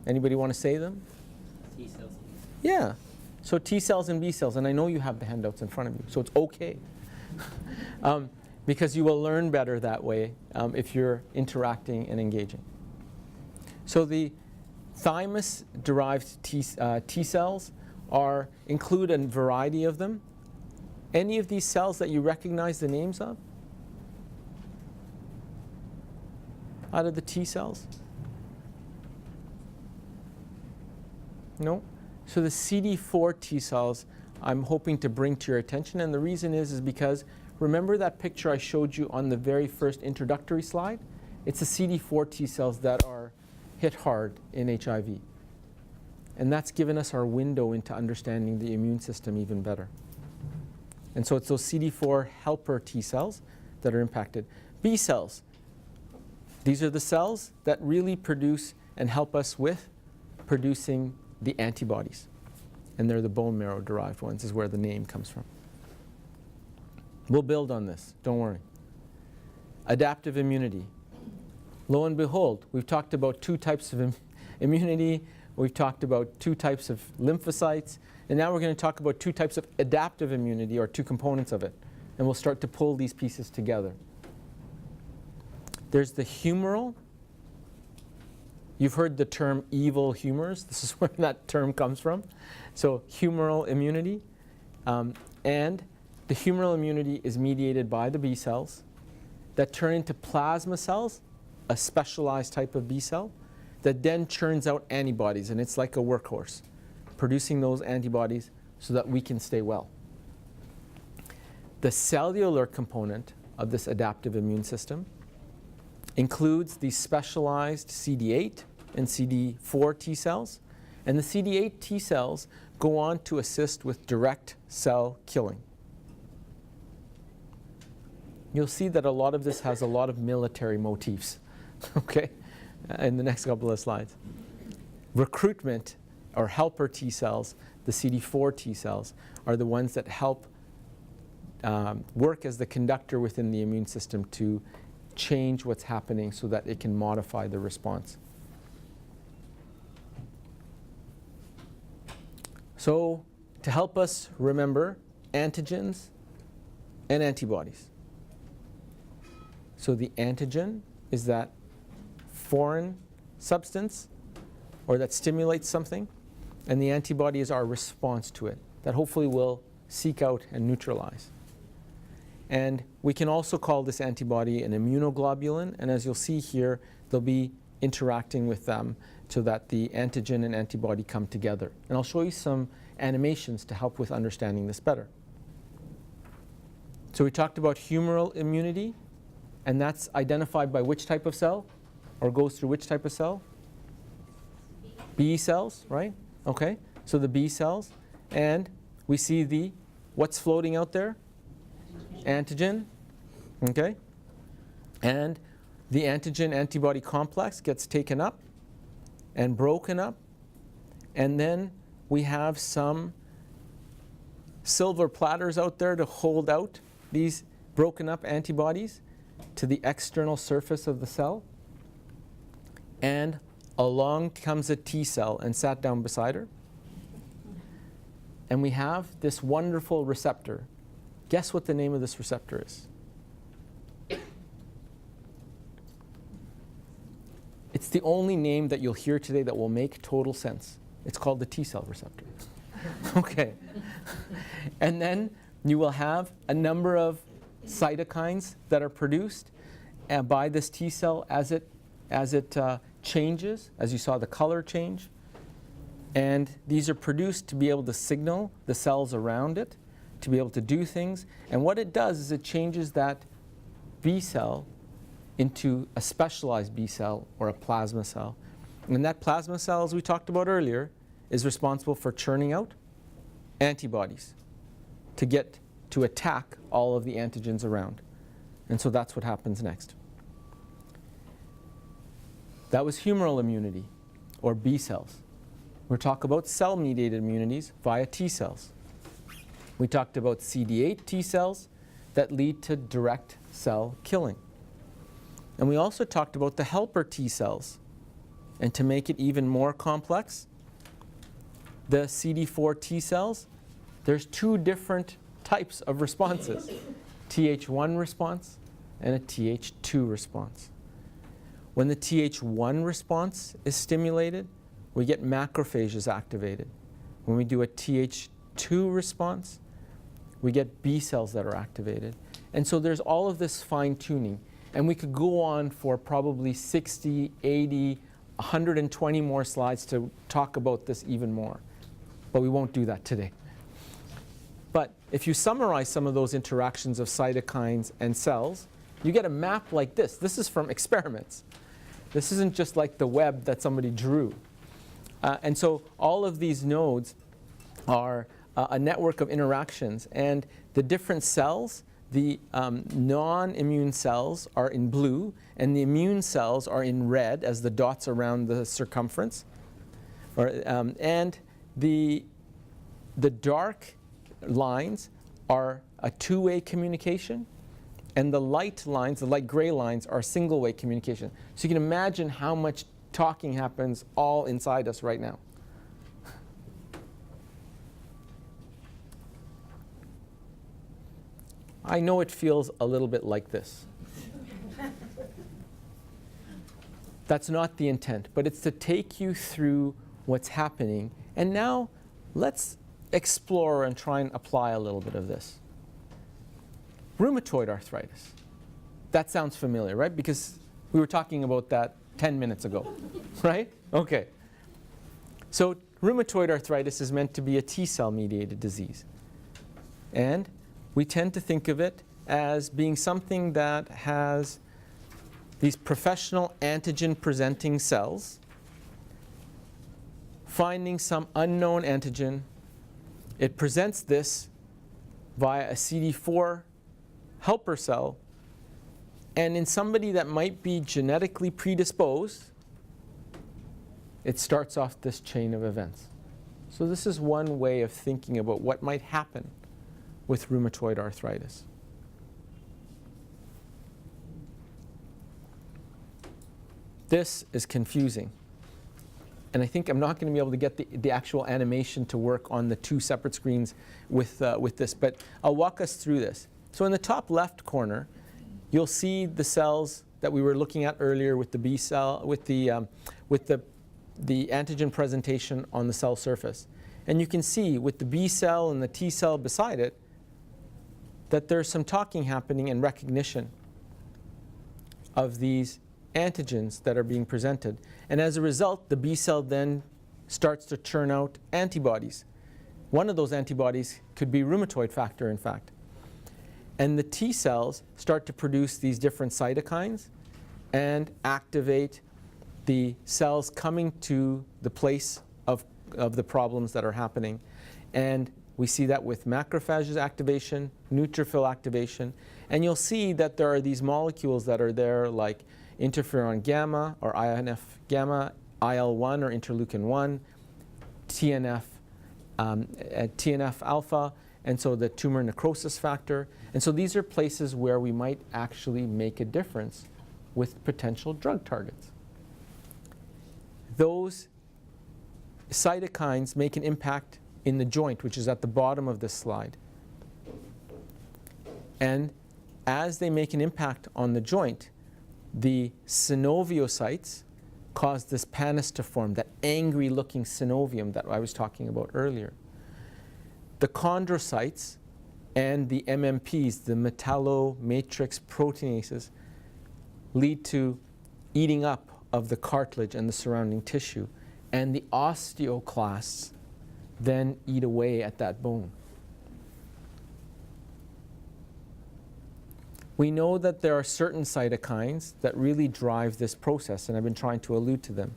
Anybody want to say them? T cells. Yeah. So T cells and B cells, and I know you have the handouts in front of you, so it's okay. Because you will learn better that way if you're interacting and engaging. So the thymus-derived T cells include a variety of them. Any of these cells that you recognize the names of? Out of the T cells? No? So the CD4 T cells I'm hoping to bring to your attention, and the reason is because remember that picture I showed you on the very first introductory slide? It's the CD4 T cells that are hit hard in HIV. And that's given us our window into understanding the immune system even better. And so it's those CD4 helper T cells that are impacted. B cells. These are the cells that really produce and help us with producing the antibodies. And they're the bone marrow derived ones, is where the name comes from. We'll build on this, don't worry. Adaptive immunity. Lo and behold, we've talked about two types of immunity, we've talked about two types of lymphocytes, and now we're going to talk about two types of adaptive immunity, or two components of it. And we'll start to pull these pieces together. There's the humoral. You've heard the term evil humors. This is where that term comes from. So humoral immunity. And the humoral immunity is mediated by the B cells that turn into plasma cells, a specialized type of B cell, that then churns out antibodies. And it's like a workhorse, producing those antibodies so that we can stay well. The cellular component of this adaptive immune system includes the specialized CD8 and CD4 T cells. And the CD8 T cells go on to assist with direct cell killing. You'll see that a lot of this has a lot of military motifs, okay, in the next couple of slides. Recruitment, or helper T cells, the CD4 T cells, are the ones that help work as the conductor within the immune system to change what's happening so that it can modify the response. So, to help us remember antigens and antibodies. So the antigen is that foreign substance or that stimulates something, and the antibody is our response to it that hopefully will seek out and neutralize. And we can also call this antibody an immunoglobulin, and as you'll see here, they'll be interacting with them so that the antigen and antibody come together. And I'll show you some animations to help with understanding this better. So we talked about humoral immunity, and that's identified by which type of cell, or goes through which type of cell? B cells, right? Okay, so the B cells, and we see what's floating out there? Antigen, okay? And the antigen-antibody complex gets taken up and broken up, and then we have some silver platters out there to hold out these broken up antibodies to the external surface of the cell. And along comes a T cell and sat down beside her. And we have this wonderful receptor. Guess what the name of this receptor is? It's the only name that you'll hear today that will make total sense. It's called the T cell receptor. Okay. And then you will have a number of cytokines that are produced by this T cell as it changes, as you saw the color change. And these are produced to be able to signal the cells around it to be able to do things. And what it does is it changes that B cell into a specialized B cell or a plasma cell. And that plasma cell, as we talked about earlier, is responsible for churning out antibodies to attack all of the antigens around. And so that's what happens next. That was humoral immunity, or B cells. We'll talk about cell-mediated immunities via T cells. We talked about CD8 T cells that lead to direct cell killing. And we also talked about the helper T cells. And to make it even more complex, the CD4 T cells, there's two different types of responses. Th1 response and a Th2 response. When the Th1 response is stimulated, we get macrophages activated. When we do a Th2 response, we get B cells that are activated. And so there's all of this fine-tuning. And we could go on for probably 60, 80, 120 more slides to talk about this even more. But we won't do that today. But if you summarize some of those interactions of cytokines and cells, you get a map like this. This is from experiments. This isn't just like the web that somebody drew. And so all of these nodes are a network of interactions. And the different cells, the non-immune cells are in blue, and the immune cells are in red as the dots around the circumference. And the dark lines are a two-way communication, and the light lines, the light gray lines, are single-way communication. So you can imagine how much talking happens all inside us right now. I know it feels a little bit like this. That's not the intent, but it's to take you through what's happening. And now let's explore and try and apply a little bit of this. Rheumatoid arthritis. That sounds familiar, right? Because we were talking about that 10 minutes ago, right? Okay. So rheumatoid arthritis is meant to be a T-cell mediated disease. And we tend to think of it as being something that has these professional antigen-presenting cells finding some unknown antigen. It presents this via a CD4 helper cell. And in somebody that might be genetically predisposed, it starts off this chain of events. So this is one way of thinking about what might happen with rheumatoid arthritis. This is confusing. And I think I'm not going to be able to get the actual animation to work on the two separate screens with this, but I'll walk us through this. So in the top left corner, you'll see the cells that we were looking at earlier with the B cell, with the antigen presentation on the cell surface. And you can see with the B cell and the T cell beside it that there's some talking happening and recognition of these antigens that are being presented. And as a result, the B cell then starts to churn out antibodies. One of those antibodies could be rheumatoid factor, in fact. And the T cells start to produce these different cytokines and activate the cells coming to the place of the problems that are happening. And we see that with macrophages activation, neutrophil activation. And you'll see that there are these molecules that are there like interferon gamma or INF gamma, IL-1 or interleukin-1, TNF alpha, and so the tumor necrosis factor. And so these are places where we might actually make a difference with potential drug targets. Those cytokines make an impact in the joint, which is at the bottom of this slide. And as they make an impact on the joint, the synoviocytes cause this pannus to form, that angry-looking synovium that I was talking about earlier. The chondrocytes and the MMPs, the metallomatrix proteinases, lead to eating up of the cartilage and the surrounding tissue. And the osteoclasts then eat away at that bone. We know that there are certain cytokines that really drive this process, and I've been trying to allude to them.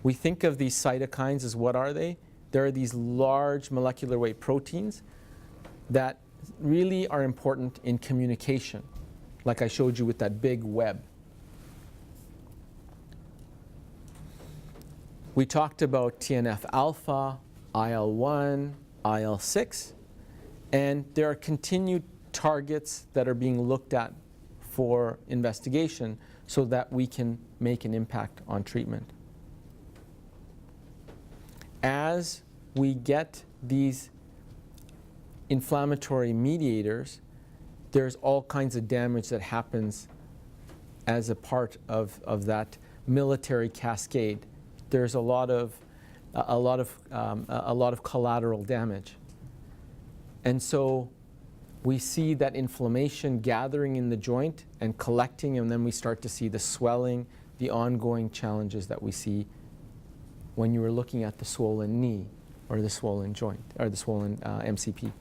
We think of these cytokines as, what are they? There are these large molecular weight proteins that really are important in communication, like I showed you with that big web. We talked about TNF alpha, IL-1, IL-6, and there are continued targets that are being looked at for investigation so that we can make an impact on treatment. As we get these inflammatory mediators, there's all kinds of damage that happens as a part of that military cascade. There's a lot of collateral damage. And so we see that inflammation gathering in the joint and collecting, and then we start to see the swelling, the ongoing challenges that we see when you were looking at the swollen knee or the swollen joint or the swollen MCP.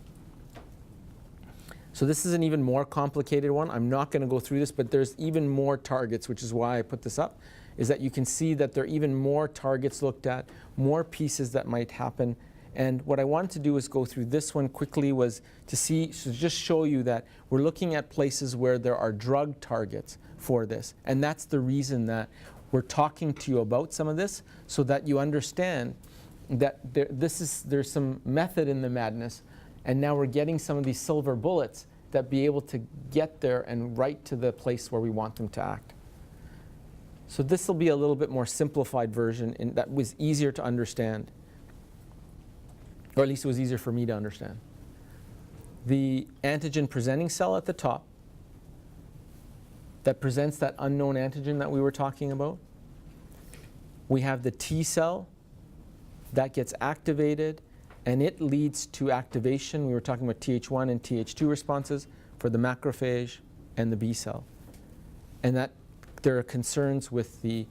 So this is an even more complicated one. I'm not going to go through this, but there's even more targets, which is why I put this up, is that you can see that there are even more targets looked at, more pieces that might happen. And what I wanted to do is go through this one quickly, was to just show you that we're looking at places where there are drug targets for this. And that's the reason that we're talking to you about some of this, so that you understand that there's some method in the madness, and now we're getting some of these silver bullets that be able to get there and right to the place where we want them to act. So this will be a little bit more simplified version, and that was easier to understand. Or at least it was easier for me to understand. The antigen presenting cell at the top that presents that unknown antigen that we were talking about. We have the T cell that gets activated, and it leads to activation. We were talking about Th1 and Th2 responses for the macrophage and the B cell. And that there are concerns with the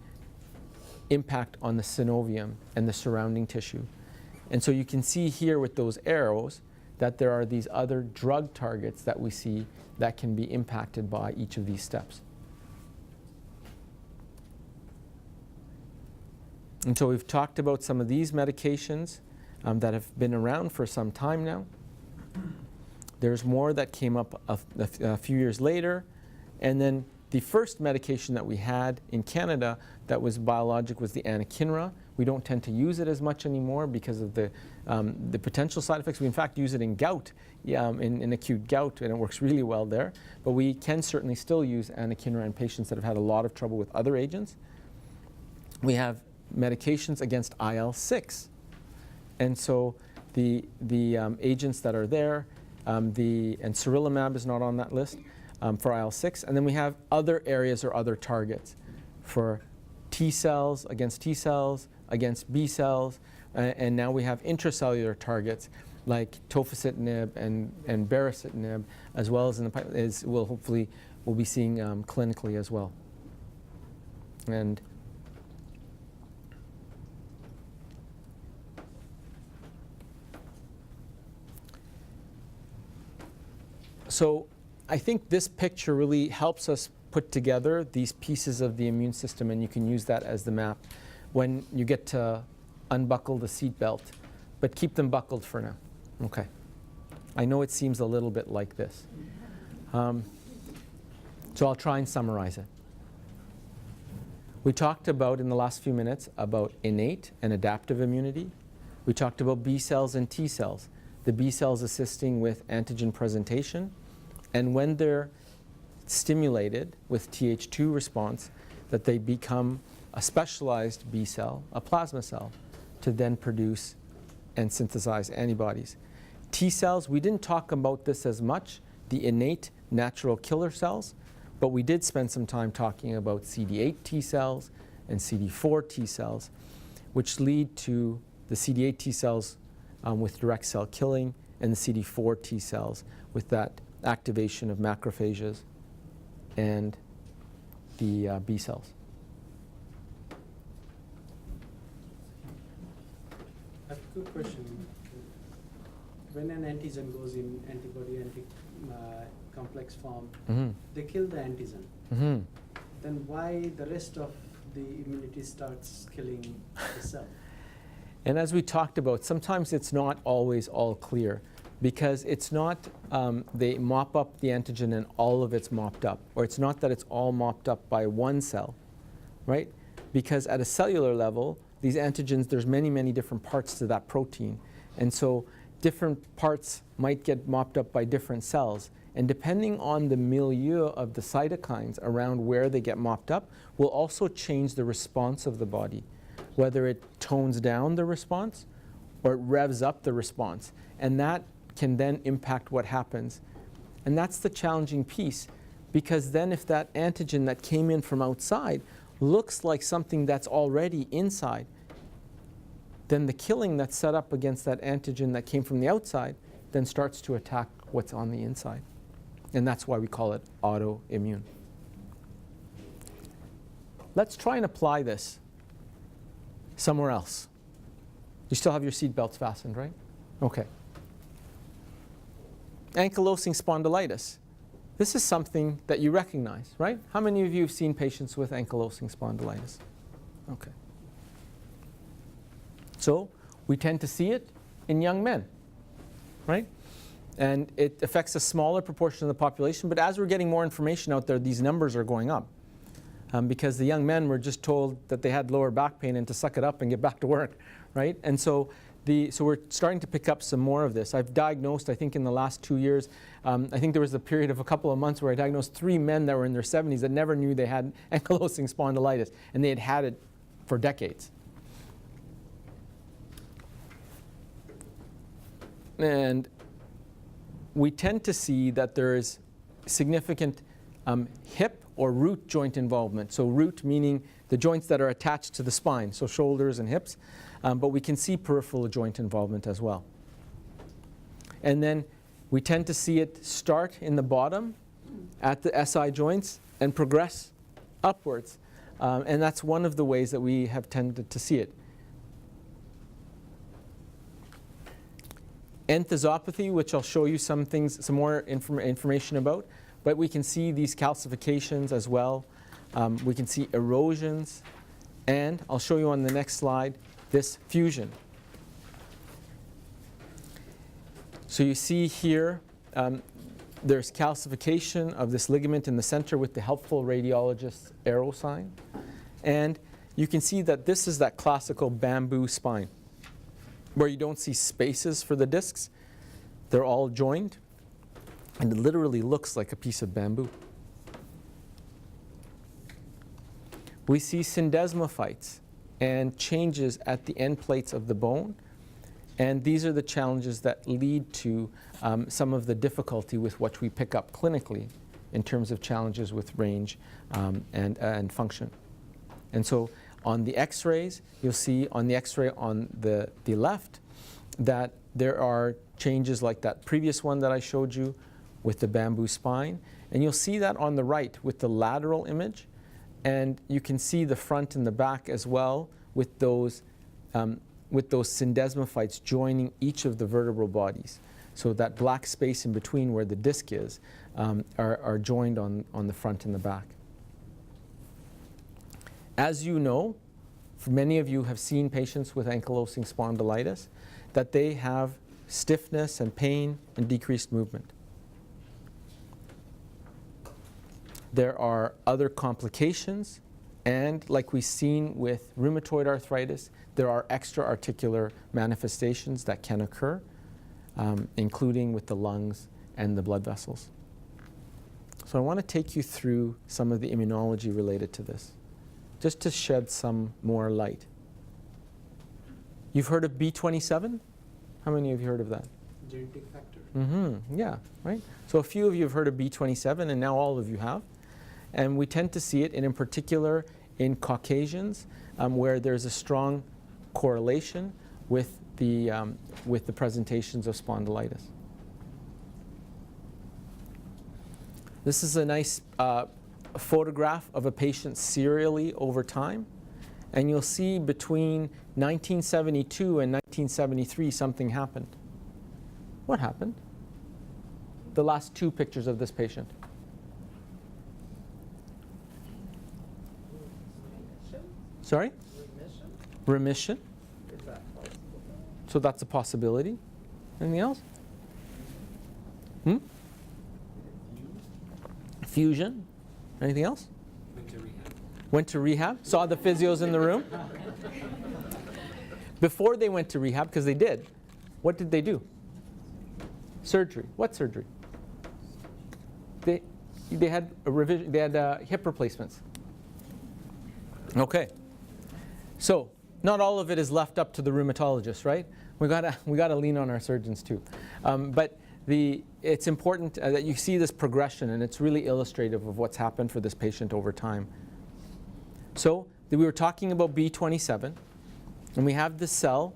impact on the synovium and the surrounding tissue. And so you can see here with those arrows that there are these other drug targets that we see that can be impacted by each of these steps. And so we've talked about some of these medications that have been around for some time now. There's more that came up a few years later. And then the first medication that we had in Canada that was biologic was the anakinra. We don't tend to use it as much anymore because of the potential side effects. We in fact use it in gout, in acute gout, and it works really well there. But we can certainly still use anakinra in patients that have had a lot of trouble with other agents. We have medications against IL-6. And so the agents that are there, and sarilumab is not on that list for IL-6. And then we have other areas or other targets for T cells, against T cells, against B cells, and now we have intracellular targets like tofacitinib and baricitinib, as well as we'll be seeing clinically as well. And so I think this picture really helps us put together these pieces of the immune system, and you can use that as the map when you get to unbuckle the seatbelt, but keep them buckled for now. Okay. I know it seems a little bit like this. So I'll try and summarize it. We talked about, in the last few minutes, about innate and adaptive immunity. We talked about B cells and T cells. The B cells assisting with antigen presentation, and when they're stimulated with Th2 response, that they become a specialized B cell, a plasma cell, to then produce and synthesize antibodies. T cells, we didn't talk about this as much, the innate natural killer cells, but we did spend some time talking about CD8 T cells and CD4 T cells, which lead to the CD8 T cells with direct cell killing, and the CD4 T cells with that activation of macrophages and the B cells. I have a quick question. When an antigen goes in antibody complex form, Mhm. they kill the antigen. Mhm. Then why the rest of the immunity starts killing the cell? And as we talked about, sometimes it's not always all clear because it's not they mop up the antigen and all of it's mopped up, or it's not that it's all mopped up by one cell, right? Because at a cellular level, these antigens, there's many, many different parts to that protein. And so different parts might get mopped up by different cells. And depending on the milieu of the cytokines around where they get mopped up will also change the response of the body, whether it tones down the response or it revs up the response. And that can then impact what happens. And that's the challenging piece, because then if that antigen that came in from outside looks like something that's already inside, then the killing that's set up against that antigen that came from the outside then starts to attack what's on the inside. And that's why we call it autoimmune. Let's try and apply this somewhere else. You still have your seat belts fastened, right? Okay. Ankylosing spondylitis. This is something that you recognize, right? How many of you have seen patients with ankylosing spondylitis? Okay. So we tend to see it in young men, right? And it affects a smaller proportion of the population, but as we're getting more information out there, these numbers are going up. Because the young men were just told that they had lower back pain and to suck it up and get back to work, right? And so we're starting to pick up some more of this. I've diagnosed, I think in the last 2 years, I think there was a period of a couple of months where I diagnosed 3 men that were in their 70s that never knew they had ankylosing spondylitis, and they had had it for decades. And we tend to see that there is significant hip or root joint involvement. So root meaning the joints that are attached to the spine, so shoulders and hips. But we can see peripheral joint involvement as well. And then we tend to see it start in the bottom at the SI joints and progress upwards. And that's one of the ways that we have tended to see it. Enthesopathy, which I'll show you some more information about, but we can see these calcifications as well. We can see erosions, and I'll show you on the next slide this fusion. So you see here there's calcification of this ligament in the center with the helpful radiologist's arrow sign, and you can see that this is that classical bamboo spine, where you don't see spaces for the discs. They're all joined, and it literally looks like a piece of bamboo. We see syndesmophytes and changes at the end plates of the bone, and these are the challenges that lead to some of the difficulty with what we pick up clinically in terms of challenges with range and function. And so on the x-rays, you'll see on the x-ray on the left that there are changes like that previous one that I showed you with the bamboo spine. And you'll see that on the right with the lateral image. And you can see the front and the back as well with those syndesmophytes joining each of the vertebral bodies. So that black space in between where the disc is are joined on the front and the back. As you know, for many of you have seen patients with ankylosing spondylitis, that they have stiffness and pain and decreased movement. There are other complications, and like we've seen with rheumatoid arthritis, there are extra-articular manifestations that can occur, including with the lungs and the blood vessels. So I want to take you through some of the immunology related to this, just to shed some more light. You've heard of B27? How many of you heard of that? Genetic factor. Yeah, right? So a few of you have heard of B27, and now all of you have. And we tend to see it, and in particular in Caucasians, where there's a strong correlation with the presentations of spondylitis. This is a nice photograph of a patient serially over time. And you'll see between 1972 and 1973 something happened. What happened? the last two pictures of this patient. Sorry? Remission. Is that possible? So that's a possibility. Anything else? Fusion. Anything else? Went to rehab. Saw the physios in the room. Before they went to rehab, because they did, what did they do? Surgery. What surgery? They had a revision. They had hip replacements. Okay. So not all of it is left up to the rheumatologist, right? We gotta lean on our surgeons too. But it's important that you see this progression, and it's really illustrative of what's happened for this patient over time. So we were talking about B27, and we have this cell,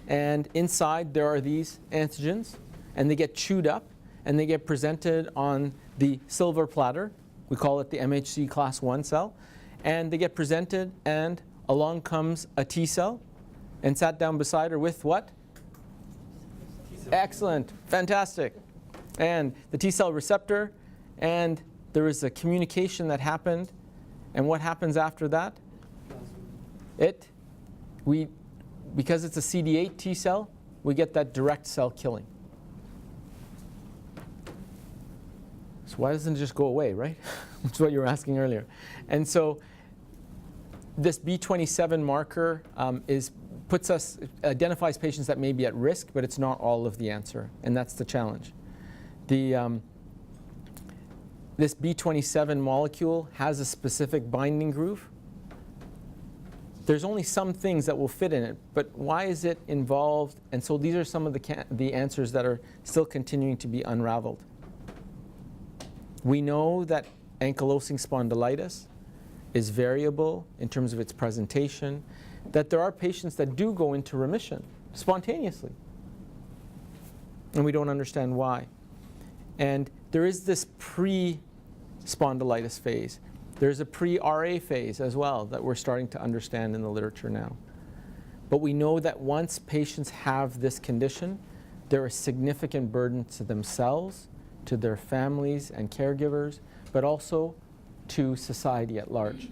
and inside there are these antigens, and they get chewed up, and they get presented on the silver platter. We call it the MHC class 1 cell. And they get presented, and along comes a T cell, and sat down beside her with what? Excellent, fantastic. And the T cell receptor, and there is a communication that happened. And what happens after that? Because it's a CD8 T cell, we get that direct cell killing. So why doesn't it just go away, right? That's what you were asking earlier. And so this B27 marker identifies patients that may be at risk, but it's not all of the answer, and that's the challenge. This B27 molecule has a specific binding groove. There's only some things that will fit in it, but why is it involved? And so these are some of the answers that are still continuing to be unraveled. We know that ankylosing spondylitis is variable in terms of its presentation, that there are patients that do go into remission spontaneously, and we don't understand why. And there is this pre-spondylitis phase. There's a pre-RA phase as well that we're starting to understand in the literature now. But we know that once patients have this condition, there is significant burden to themselves, to their families and caregivers, but also to society at large,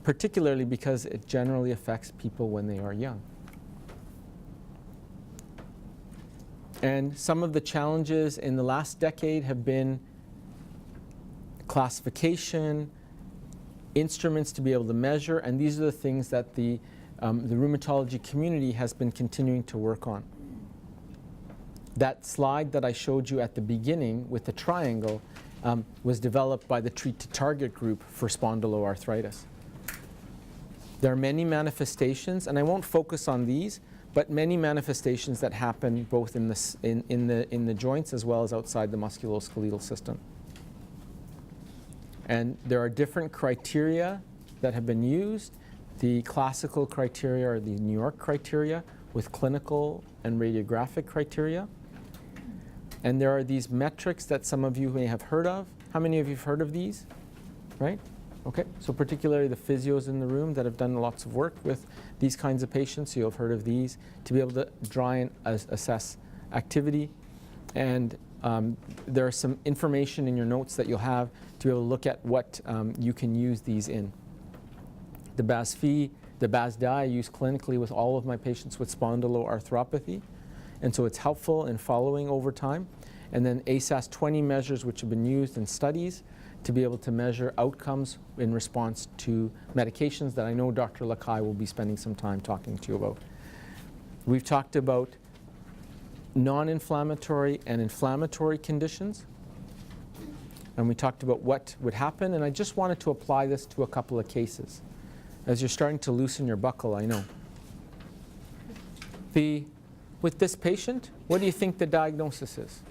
particularly because it generally affects people when they are young. And some of the challenges in the last decade have been classification, instruments to be able to measure, and these are the things that the rheumatology community has been continuing to work on. That slide that I showed you at the beginning with the triangle was developed by the Treat to Target group for spondyloarthritis. There are many manifestations, and I won't focus on these, but many manifestations that happen both in the joints as well as outside the musculoskeletal system. And there are different criteria that have been used. The classical criteria are the New York criteria with clinical and radiographic criteria. And there are these metrics that some of you may have heard of. How many of you have heard of these? Right? Okay, so particularly the physios in the room that have done lots of work with these kinds of patients, you'll have heard of these, to be able to try and assess activity. And there are some information in your notes that you'll have to be able to look at what you can use these in. The BAS-Phi, the BAS-DI I use clinically with all of my patients with spondyloarthropathy. And so it's helpful in following over time. And then ASAS-20 measures, which have been used in studies to be able to measure outcomes in response to medications that I know Dr. Lakai will be spending some time talking to you about. We've talked about non-inflammatory and inflammatory conditions. And we talked about what would happen. And I just wanted to apply this to a couple of cases. As you're starting to loosen your buckle, I know. With this patient, what do you think the diagnosis is?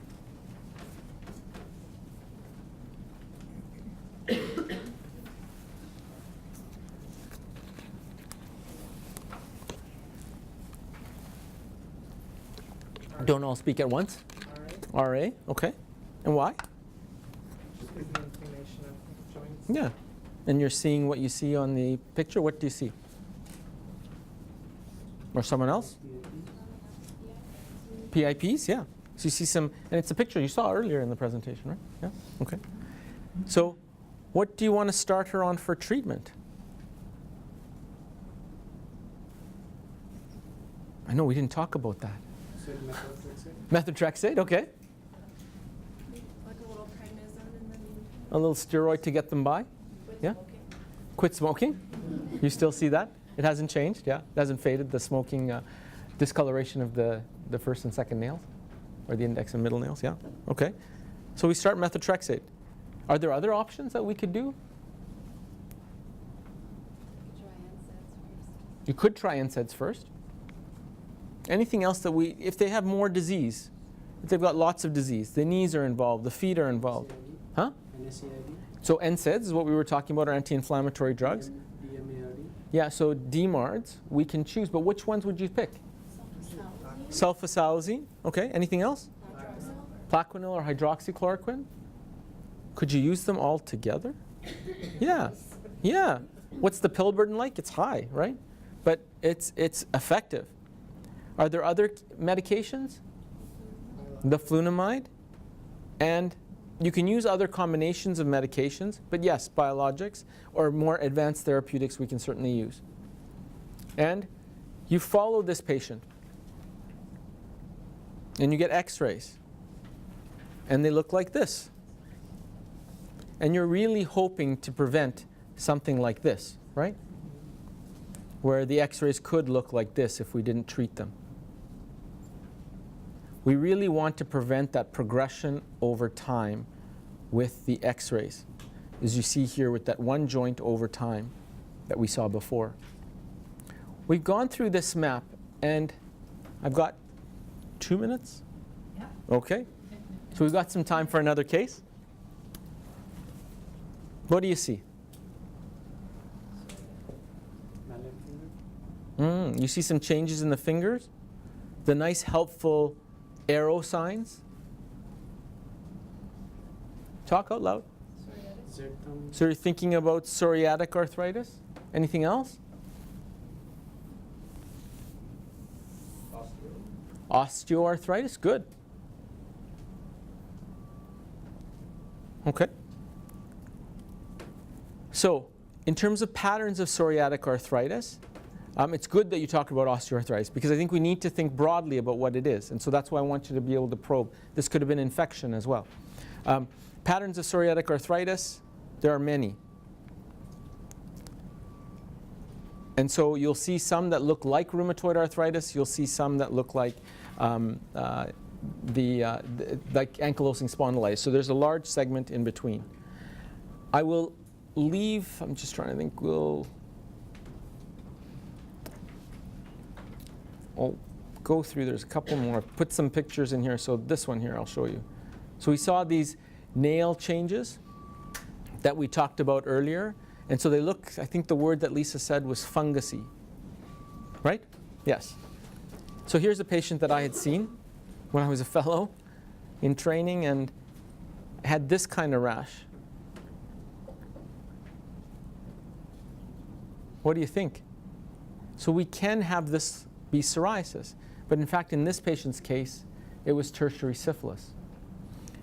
Don't all speak at once? RA, okay. And why? Just gives the information of joints. Yeah. And you're seeing what you see on the picture. What do you see? Or someone else? PIPs, yeah. So you see some, and it's a picture you saw earlier in the presentation, right? Yeah, okay. So what do you want to start her on for treatment? I know we didn't talk about that. So methotrexate? Methotrexate, okay. Like a little prednisone in the meantime. A little steroid to get them by. Yeah. Quit smoking. You still see that? It hasn't changed, yeah. It hasn't faded, the smoking discoloration of the first and second nails, or the index and middle nails, yeah. Okay. So we start methotrexate. Are there other options that we could do? Try NSAIDs first. You could try NSAIDs first. Anything else that if they have more disease, if they've got lots of disease, the knees are involved, the feet are involved. Huh? NSAID? So NSAIDs is what we were talking about, are anti-inflammatory drugs. DMARD? Yeah, so DMARDs, we can choose, but which ones would you pick? Sulfasalazine. Okay, anything else? Plaquenil or hydroxychloroquine? Could you use them all together? Yeah, yeah. What's the pill burden like? It's high, right? But it's effective. Are there other medications? The flunomide. And you can use other combinations of medications, but yes, biologics or more advanced therapeutics we can certainly use. And you follow this patient. And you get x-rays. And they look like this. And you're really hoping to prevent something like this, right? Where the x-rays could look like this if we didn't treat them. We really want to prevent that progression over time with the x-rays, as you see here with that one joint over time that we saw before. We've gone through this map, and I've got 2 minutes? Yeah. Okay. So we've got some time for another case. What do you see? Mallet finger? You see some changes in the fingers? The nice helpful arrow signs? Talk out loud. Z thumb? So you're thinking about psoriatic arthritis? Anything else? Osteoarthritis, good. Okay. So, in terms of patterns of psoriatic arthritis, it's good that you talk about osteoarthritis because I think we need to think broadly about what it is. And so that's why I want you to be able to probe. This could have been infection as well. Patterns of psoriatic arthritis, there are many. And so you'll see some that look like rheumatoid arthritis. You'll see some that look like like ankylosing spondylitis. So there's a large segment in between. I will leave, I'm just trying to think, I'll go through, there's a couple more. Put some pictures in here. So this one here I'll show you. So we saw these nail changes that we talked about earlier. And so they look, I think the word that Lisa said was fungusy. Right? Yes. So here's a patient that I had seen when I was a fellow in training and had this kind of rash. What do you think? So we can have this be psoriasis. But in fact, in this patient's case, it was tertiary syphilis.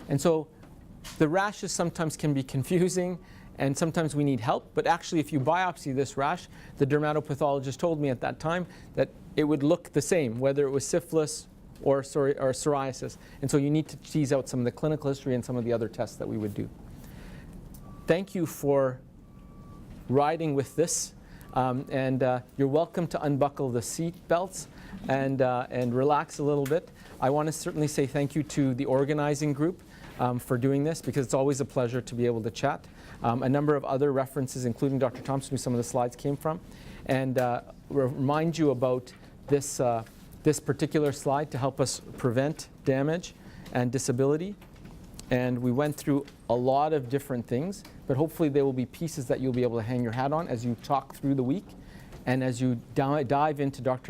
And so the rashes sometimes can be confusing, and sometimes we need help. But actually, if you biopsy this rash, the dermatopathologist told me at that time that it would look the same, whether it was syphilis or psoriasis. And so you need to tease out some of the clinical history and some of the other tests that we would do. Thank you for riding with this. You're welcome to unbuckle the seat belts and relax a little bit. I want to certainly say thank you to the organizing group for doing this, because it's always a pleasure to be able to chat. A number of other references, including Dr. Thompson, who some of the slides came from. And remind you about this, this particular slide to help us prevent damage and disability. And we went through a lot of different things, but hopefully there will be pieces that you'll be able to hang your hat on as you talk through the week and as you dive into Dr.